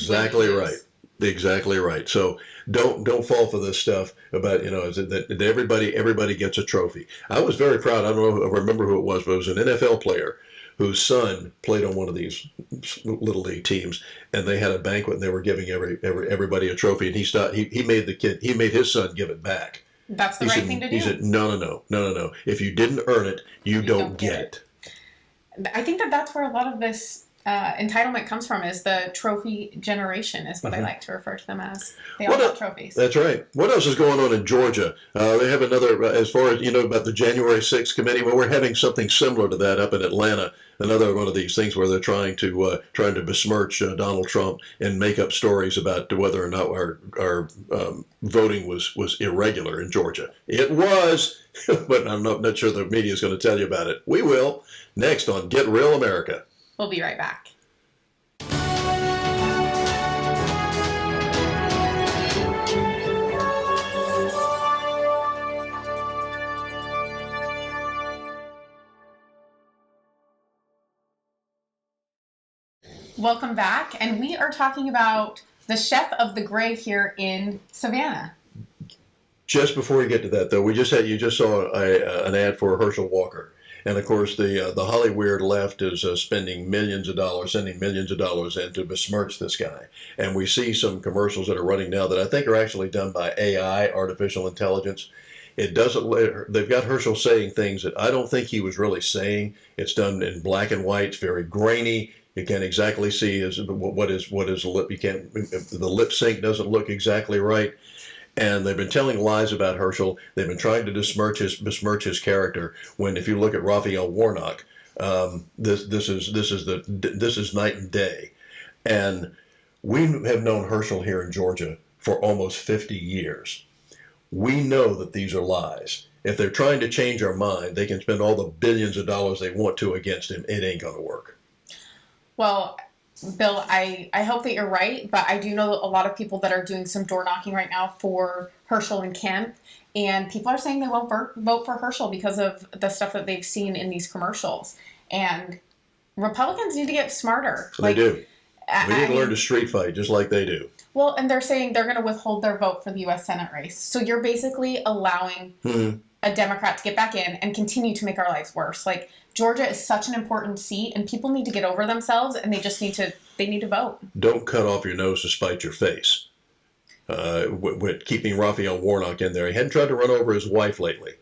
Exactly right. Exactly right. So don't fall for this stuff about that everybody gets a trophy. I was very proud. I remember who it was, but it was an NFL player whose son played on one of these little league teams, and they had a banquet and they were giving everybody a trophy, and he made his son give it back. That's the right thing to do. He said no. If you didn't earn it, you don't get it. I think that's where a lot of this entitlement comes from, is the trophy generation, is what I like to refer to them as. They all have trophies. That's right. What else is going on in Georgia? They have another, as far as about the January 6th committee. Well, we're having something similar to that up in Atlanta. Another one of these things where they're trying to besmirch Donald Trump and make up stories about whether or not our voting was irregular in Georgia. It was, but I'm not sure the media is going to tell you about it. We will next on Get Real America. We'll be right back. Welcome back, and we are talking about the chef of the Grey here in Savannah. Just before we get to that, though, you just saw an ad for Herschel Walker. And of course, the Hollyweird left is sending millions of dollars in to besmirch this guy. And we see some commercials that are running now that I think are actually done by AI, artificial intelligence. They've got Herschel saying things that I don't think he was really saying. It's done in black and white. It's very grainy. You can't exactly see what is the lip. The lip sync doesn't look exactly right. And they've been telling lies about Herschel. They've been trying to besmirch his character. When, if you look at Raphael Warnock, this is night and day. And we have known Herschel here in Georgia for almost 50 years. We know that these are lies. If they're trying to change our mind, they can spend all the billions of dollars they want to against him. It ain't going to work. Well, Bill, I hope that you're right, but I do know a lot of people that are doing some door knocking right now for Herschel and Kemp, and people are saying they won't vote for Herschel because of the stuff that they've seen in these commercials. And Republicans need to get smarter. They do. We need to learn to street fight just like they do. Well, and they're saying they're going to withhold their vote for the U.S. Senate race. So you're basically allowing a Democrat to get back in and continue to make our lives worse. Like, Georgia is such an important seat, and people need to get over themselves, and they need to vote. Don't cut off your nose to spite your face. With keeping Raphael Warnock in there. He hadn't tried to run over his wife lately,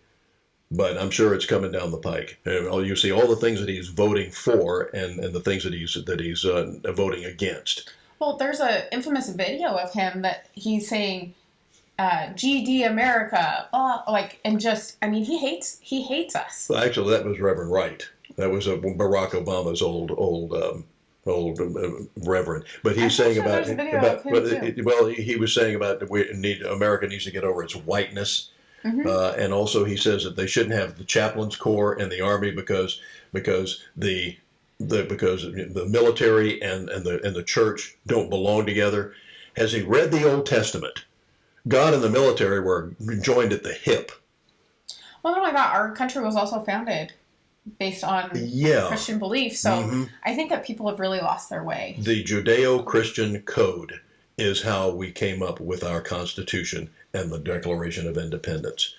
but I'm sure it's coming down the pike. You see all the things that he's voting for and the things that he's voting against. Well, there's an infamous video of him that he's saying, GD America, and just, I mean, he hates us. Well, actually, that was Reverend Wright. That was Barack Obama's old reverend. But he's saying about he was saying about America needs to get over its whiteness. Mm-hmm. And also he says that they shouldn't have the chaplains corps and the army because the military and the church don't belong together. Has he read the Old Testament? God and the military were joined at the hip. Well, not only that, our country was also founded based on Christian belief. So I think that people have really lost their way. The Judeo-Christian Code is how we came up with our Constitution and the Declaration of Independence.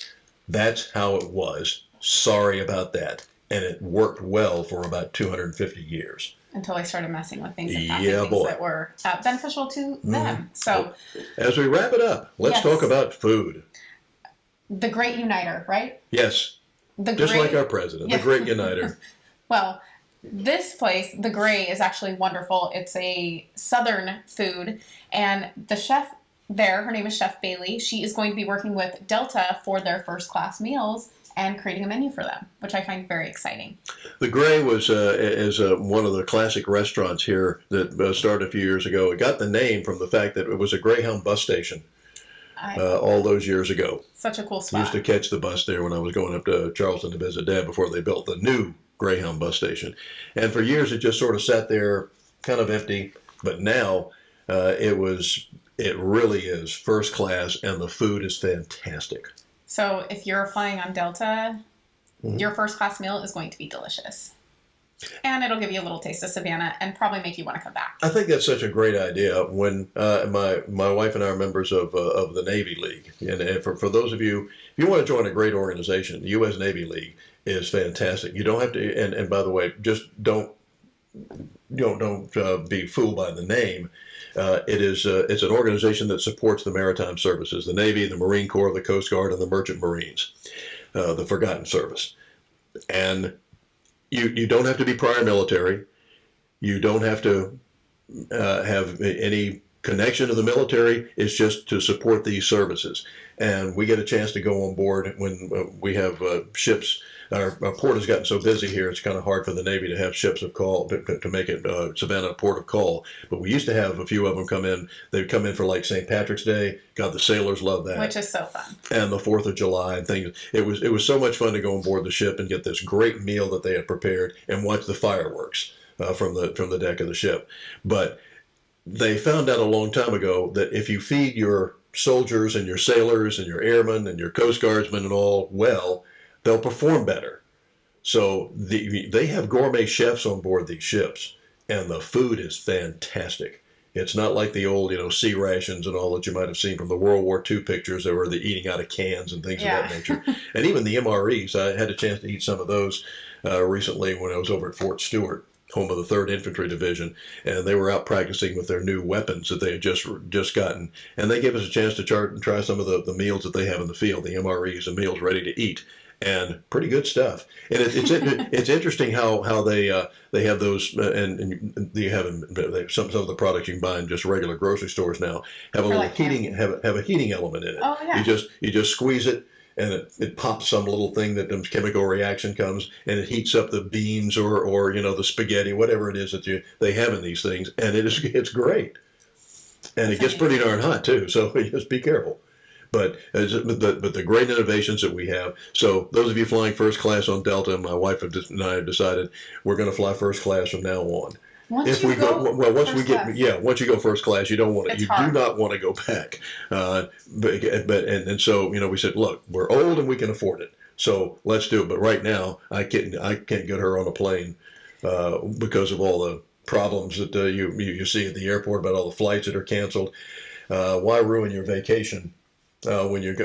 That's how it was. Sorry about that. And it worked well for about 250 years. Until they started messing with things and passing things that were beneficial to them. So, as we wrap it up, let's talk about food. The great uniter, right? Yes. Just like our president, the great uniter. Well, this place, The Gray, is actually wonderful. It's a Southern food, and the chef there, her name is Chef Bailey. She is going to be working with Delta for their first class meals and creating a menu for them, which I find very exciting. The Gray was one of the classic restaurants here that started a few years ago. It got the name from the fact that it was a Greyhound bus station all those years ago. Such a cool spot. I used to catch the bus there when I was going up to Charleston to visit Dad before they built the new Greyhound bus station. And for years it just sort of sat there kind of empty, but now it really is first class and the food is fantastic. So if you're flying on Delta, your first class meal is going to be delicious. And it'll give you a little taste of Savannah and probably make you want to come back. I think that's such a great idea. When my wife and I are members of the Navy League. And for those of you, if you want to join a great organization, the U.S. Navy League is fantastic. You don't have to, and by the way, just don't be fooled by the name. It's an organization that supports the maritime services, the Navy, the Marine Corps, the Coast Guard, and the Merchant Marines, the Forgotten Service. And you don't have to be prior military. You don't have to have any connection to the military. It's just to support these services. And we get a chance to go on board when we have ships. Our port has gotten so busy here, it's kind of hard for the Navy to have ships of call to make it Savannah a port of call. But we used to have a few of them come in. They'd come in for like St. Patrick's Day. God, the sailors love that. Which is so fun. And the 4th of July and things. It was so much fun to go on board the ship and get this great meal that they had prepared and watch the fireworks from the deck of the ship. But they found out a long time ago that if you feed your soldiers and your sailors and your airmen and your Coast Guardsmen and all well, they'll perform better. So they have gourmet chefs on board these ships, and the food is fantastic. It's not like the old, sea rations and all that you might have seen from the World War II pictures that were the eating out of cans and things of that nature. And even the MREs, I had a chance to eat some of those recently when I was over at Fort Stewart, home of the 3rd Infantry Division, and they were out practicing with their new weapons that they had just gotten. And they gave us a chance to try some of the meals that they have in the field, the MREs, the meals ready to eat. And pretty good stuff. And it's interesting how they have those, and you have some of the products you can buy in just regular grocery stores now have a little heating have a heating element in it. Oh, yeah. You just squeeze it, and it pops some little thing that the chemical reaction comes, and it heats up the beans or the spaghetti, whatever it is that they have in these things, and it's great. And it gets pretty darn hot too, so just be careful. But the great innovations that we have. So those of you flying first class on Delta, my wife and I have decided we're going to fly first class from now on. Once you go first class, you don't want to. Do not want to go back. So we said, look, we're old and we can afford it, so let's do it. But right now, I can't get her on a plane because of all the problems that you see at the airport about all the flights that are canceled. Why ruin your vacation? When your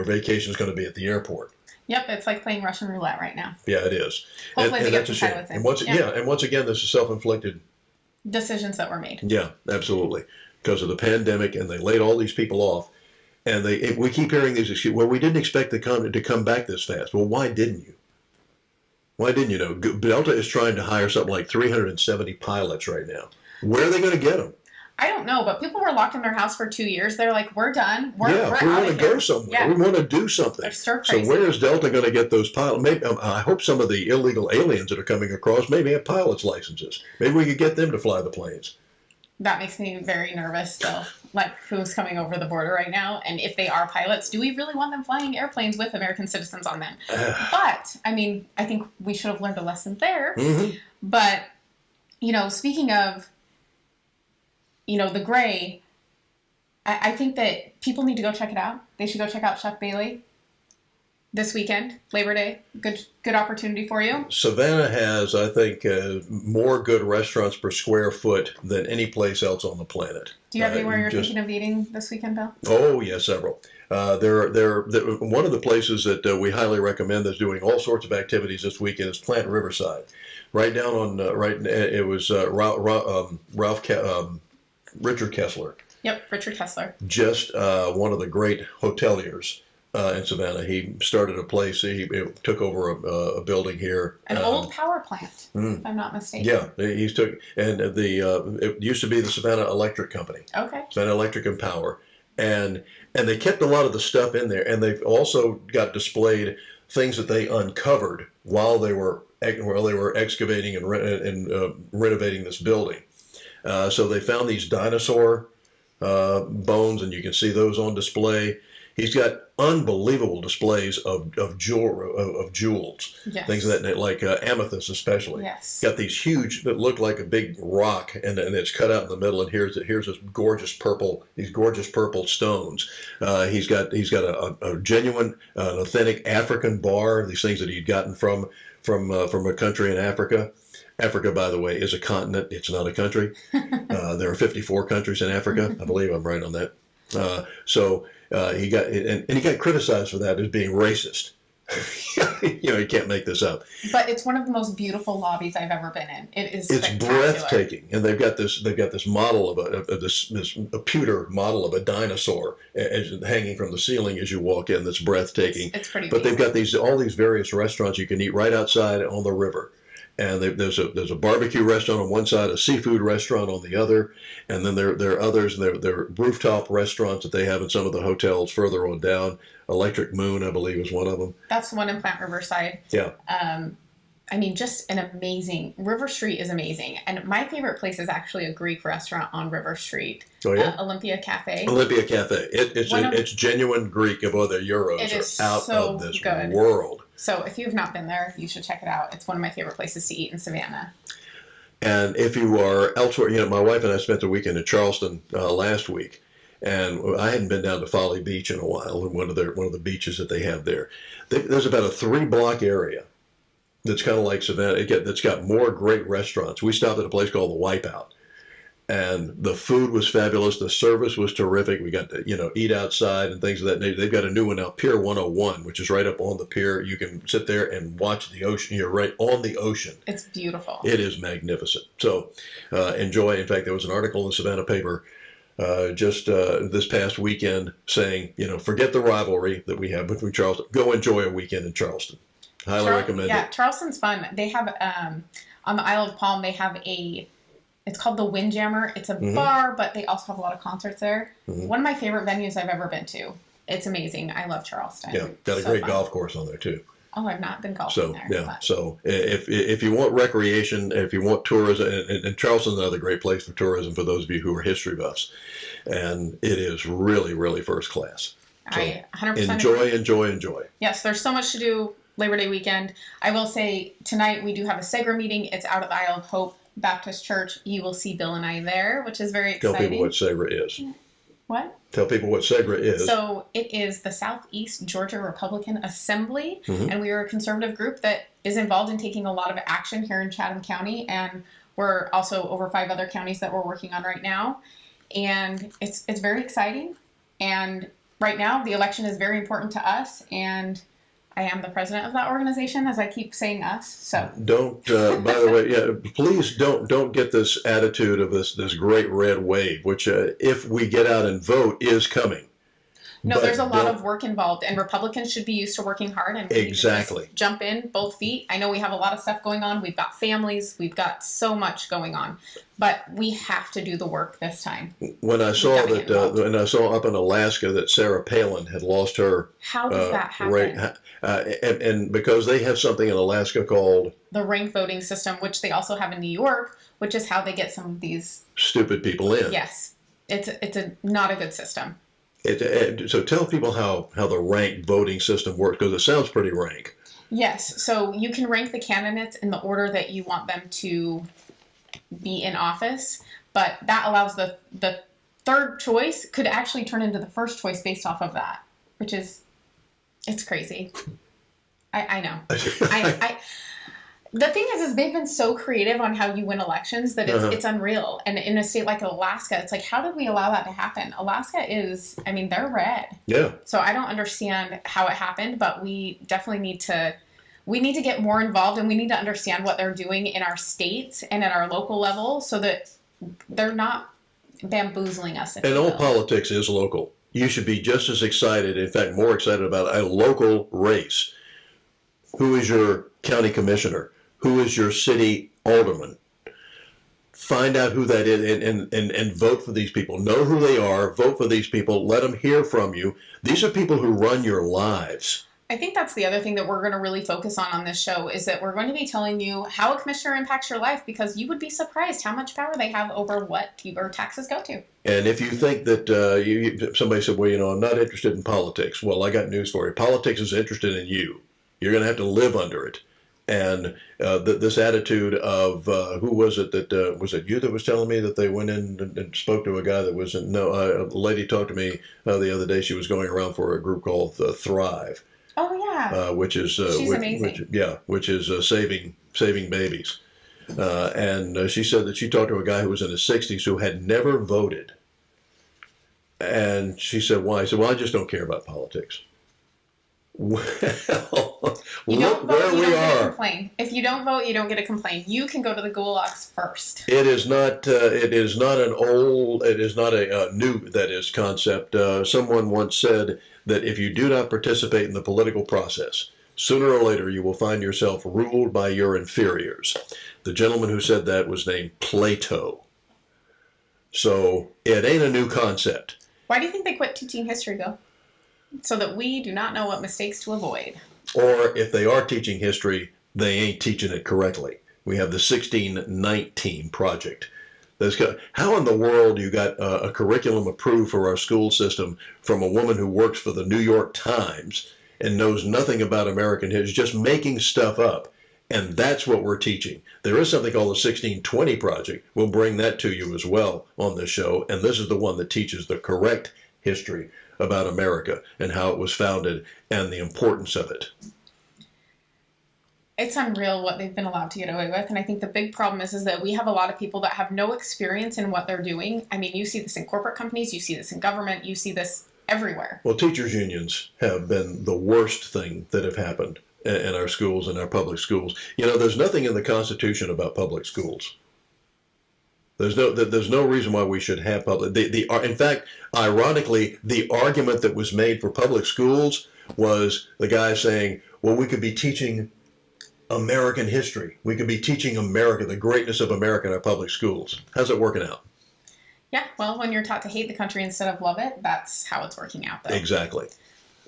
vacation is going to be at the airport. Yep, it's like playing Russian roulette right now. Yeah, it is. Hopefully they get some pilots in. And once again, this is self-inflicted decisions that were made. Yeah, absolutely, because of the pandemic, and they laid all these people off. And we keep hearing these excuses. Well, we didn't expect to come back this fast. Well, why didn't you? Why didn't you? Delta is trying to hire something like 370 pilots right now. Where are they going to get them? I don't know, but people were locked in their house for 2 years. They're like, we're done. We're we out want of to here. go somewhere. Yeah. We want to do something. They're stir So crazy. where is Delta going to get those pilots? Maybe, I hope some of the illegal aliens that are coming across maybe have pilots' licenses. Maybe we could get them to fly the planes. That makes me very nervous still. Like, who's coming over the border right now? And if they are pilots, do we really want them flying airplanes with American citizens on them? But, I mean, I think we should have learned a lesson there. Mm-hmm. But, you know, speaking of, you know, the Gray, I think that people need to go check it out. They should go check out Chef Bailey this weekend, Labor Day. Good opportunity for you. Savannah has, I think, more good restaurants per square foot than any place else on the planet. Do you have anywhere you're thinking of eating this weekend, Bill? Oh, yeah, several. One of the places that we highly recommend that's doing all sorts of activities this weekend is Plant Riverside. Right down on, it was Richard Kessler. Yep, Richard Kessler. Just one of the great hoteliers in Savannah. He started a place. He took over a building here. An old power plant, if I'm not mistaken. Yeah, he's took, and it used to be the Savannah Electric Company. Okay. Savannah Electric and Power, and they kept a lot of the stuff in there, and they've also got displayed things that they uncovered while they were excavating and renovating this building. So they found these dinosaur bones, and you can see those on display. He's got unbelievable displays of jewels, yes. Things of that, like amethyst especially. Yes. Got these huge that look like a big rock, and it's cut out in the middle. And here's this gorgeous purple, these gorgeous purple stones. He's got a genuine, authentic African bar. These things that he'd gotten from a country in Africa. Africa, by the way, is a continent. It's not a country. There are 54 countries in Africa. I believe I'm right on that. He got criticized for that as being racist. You can't make this up. But it's one of the most beautiful lobbies I've ever been in. It's breathtaking, and they've got this model of this pewter model of a dinosaur hanging from the ceiling as you walk in. That's breathtaking. It's pretty. But they've got all these various restaurants you can eat right outside on the river. And there's a barbecue restaurant on one side, a seafood restaurant on the other, and then there are others. There are rooftop restaurants that they have in some of the hotels further on down. Electric Moon, I believe, is one of them. That's the one in Plant Riverside. Yeah. I mean, just an amazing. River Street is amazing, and my favorite place is actually a Greek restaurant on River Street. Oh yeah. Olympia Cafe. Olympia Cafe. It's genuine Greek. Of the euros are out so of this good. world. So if you've not been there, you should check it out. It's one of my favorite places to eat in Savannah. And if you are elsewhere, my wife and I spent the weekend in Charleston last week, and I hadn't been down to Folly Beach in a while, one of the beaches that they have there. There's about a 3-block area that's kind of like Savannah. That's got more great restaurants. We stopped at a place called the Wipeout. And the food was fabulous. The service was terrific. We got to, eat outside and things of that nature. They've got a new one now, Pier 101, which is right up on the pier. You can sit there and watch the ocean. You're right on the ocean. It's beautiful. It is magnificent. So enjoy. In fact, there was an article in the Savannah paper just this past weekend saying, forget the rivalry that we have between Charleston. Go enjoy a weekend in Charleston. Highly recommend it. Yeah, Charleston's fun. They have, on the Isle of Palm, they have it's called the Windjammer. It's a bar, but they also have a lot of concerts there. One of my favorite venues I've ever been to. It's amazing. I love Charleston. Yeah, got a great golf course on there too. Oh, I've not been golfing there. Yeah, but. so if you want recreation, if you want tourism, and Charleston's another great place for tourism for those of you who are history buffs, and it is really, really first class. So I 100% enjoy. Yes, there's so much to do Labor Day weekend. I will say tonight we do have a SEGRA meeting. It's out at the Isle of Hope Baptist Church. You will see Bill and I there, which is very exciting. Tell people what SEGRA is. What? Tell people what SEGRA is. So it is the Southeast Georgia Republican Assembly, and we are a conservative group that is involved in taking a lot of action here in Chatham County, and we're also over 5 other counties that we're working on right now. And it's very exciting. And right now, the election is very important to us, and I am the president of that organization, as I keep saying us. So don't. By the way, please don't get this attitude of this great red wave, which if we get out and vote is coming. No, But there's a lot don't- of work involved, and Republicans should be used to working hard. And we need to just Exactly. jump in both feet. I know we have a lot of stuff going on. We've got families. We've got so much going on, but we have to do the work this time. When I saw that, when I saw up in Alaska that Sarah Palin had lost her, How does that happen? rate, and because they have something in Alaska called The ranked voting system, which they also have in New York, which is how they get some of these. stupid people in. Yes, it's not a good system. So tell people how the ranked voting system works, because it sounds pretty rank. Yes, so you can rank the candidates in the order that you want them to be in office, but that allows the third choice could actually turn into the first choice based off of that, which is, it's crazy. I know. The thing is they've been so creative on how you win elections that it's unreal. And in a state like Alaska, it's like, how did we allow that to happen? Alaska is, I mean, they're red. Yeah. So I don't understand how it happened, but we definitely need to get more involved, and we need to understand what they're doing in our states and at our local level so that they're not bamboozling us. And all politics is local. You should be just as excited, in fact, more excited about a local race. Who is your county commissioner? Who is your city alderman? Find out who that is and vote for these people. Know who they are. Vote for these people. Let them hear from you. These are people who run your lives. I think that's the other thing that we're going to really focus on this show is that we're going to be telling you how a commissioner impacts your life, because you would be surprised how much power they have over what your taxes go to. And if you think that somebody said, well, I'm not interested in politics. Well, I got news for you. Politics is interested in you. You're going to have to live under it. And this attitude of who was it that was it you that was telling me that they went in and spoke to a guy that was a lady talked to me the other day. She was going around for a group called Thrive. Oh yeah, which is she's amazing. Which is saving babies. And she said that she talked to a guy who was in his 60s who had never voted. And she said, why? I said, well, I just don't care about politics. Well, look where we are. Complain. If you don't vote, you don't get to complain. You can go to the gulags first. It is not. It is not an old. It is not a new. That is concept. Someone once said that if you do not participate in the political process, sooner or later you will find yourself ruled by your inferiors. The gentleman who said that was named Plato. So it ain't a new concept. Why do you think they quit teaching history, Bill? So that we do not know what mistakes to avoid. Or if they are teaching history, they ain't teaching it correctly. We have the 1619 project. How in the world you got a curriculum approved for our school system from a woman who works for the New York Times and knows nothing about American history, just making stuff up? And that's what we're teaching. There is something called the 1620 project. We'll bring that to you as well on this show. And this is the one that teaches the correct history about America and how it was founded and the importance of it. It's unreal what they've been allowed to get away with. And I think the big problem is that we have a lot of people that have no experience in what they're doing. I mean, you see this in corporate companies, you see this in government, you see this everywhere. Well, teachers' unions have been the worst thing that have happened in our schools and our public schools. There's nothing in the Constitution about public schools. There's no reason why we should have public. In fact, ironically, the argument that was made for public schools was the guy saying, well, we could be teaching American history. We could be teaching America, the greatness of America in our public schools. How's it working out? Yeah, well, when you're taught to hate the country instead of love it, that's how it's working out, though. Exactly.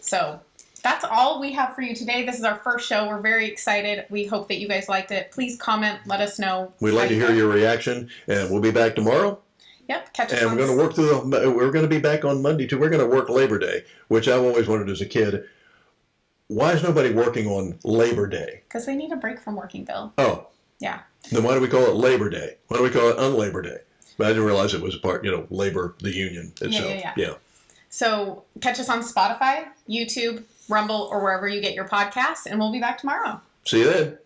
So that's all we have for you today. This is our first show. We're very excited. We hope that you guys liked it. Please comment. Let us know. We'd like to hear your reaction, and we'll be back tomorrow. Yep, catch us and on. We're going to work through. We're going to be back on Monday too. We're going to work Labor Day, which I've always wanted as a kid. Why is nobody working on Labor Day? Because they need a break from working, Bill. Oh. Yeah. Then why do we call it Labor Day? Why do we call it Unlabor Day? But I didn't realize it was a part, labor, the union itself. Yeah. So catch us on Spotify, YouTube, Rumble, or wherever you get your podcasts, and we'll be back tomorrow. See you then.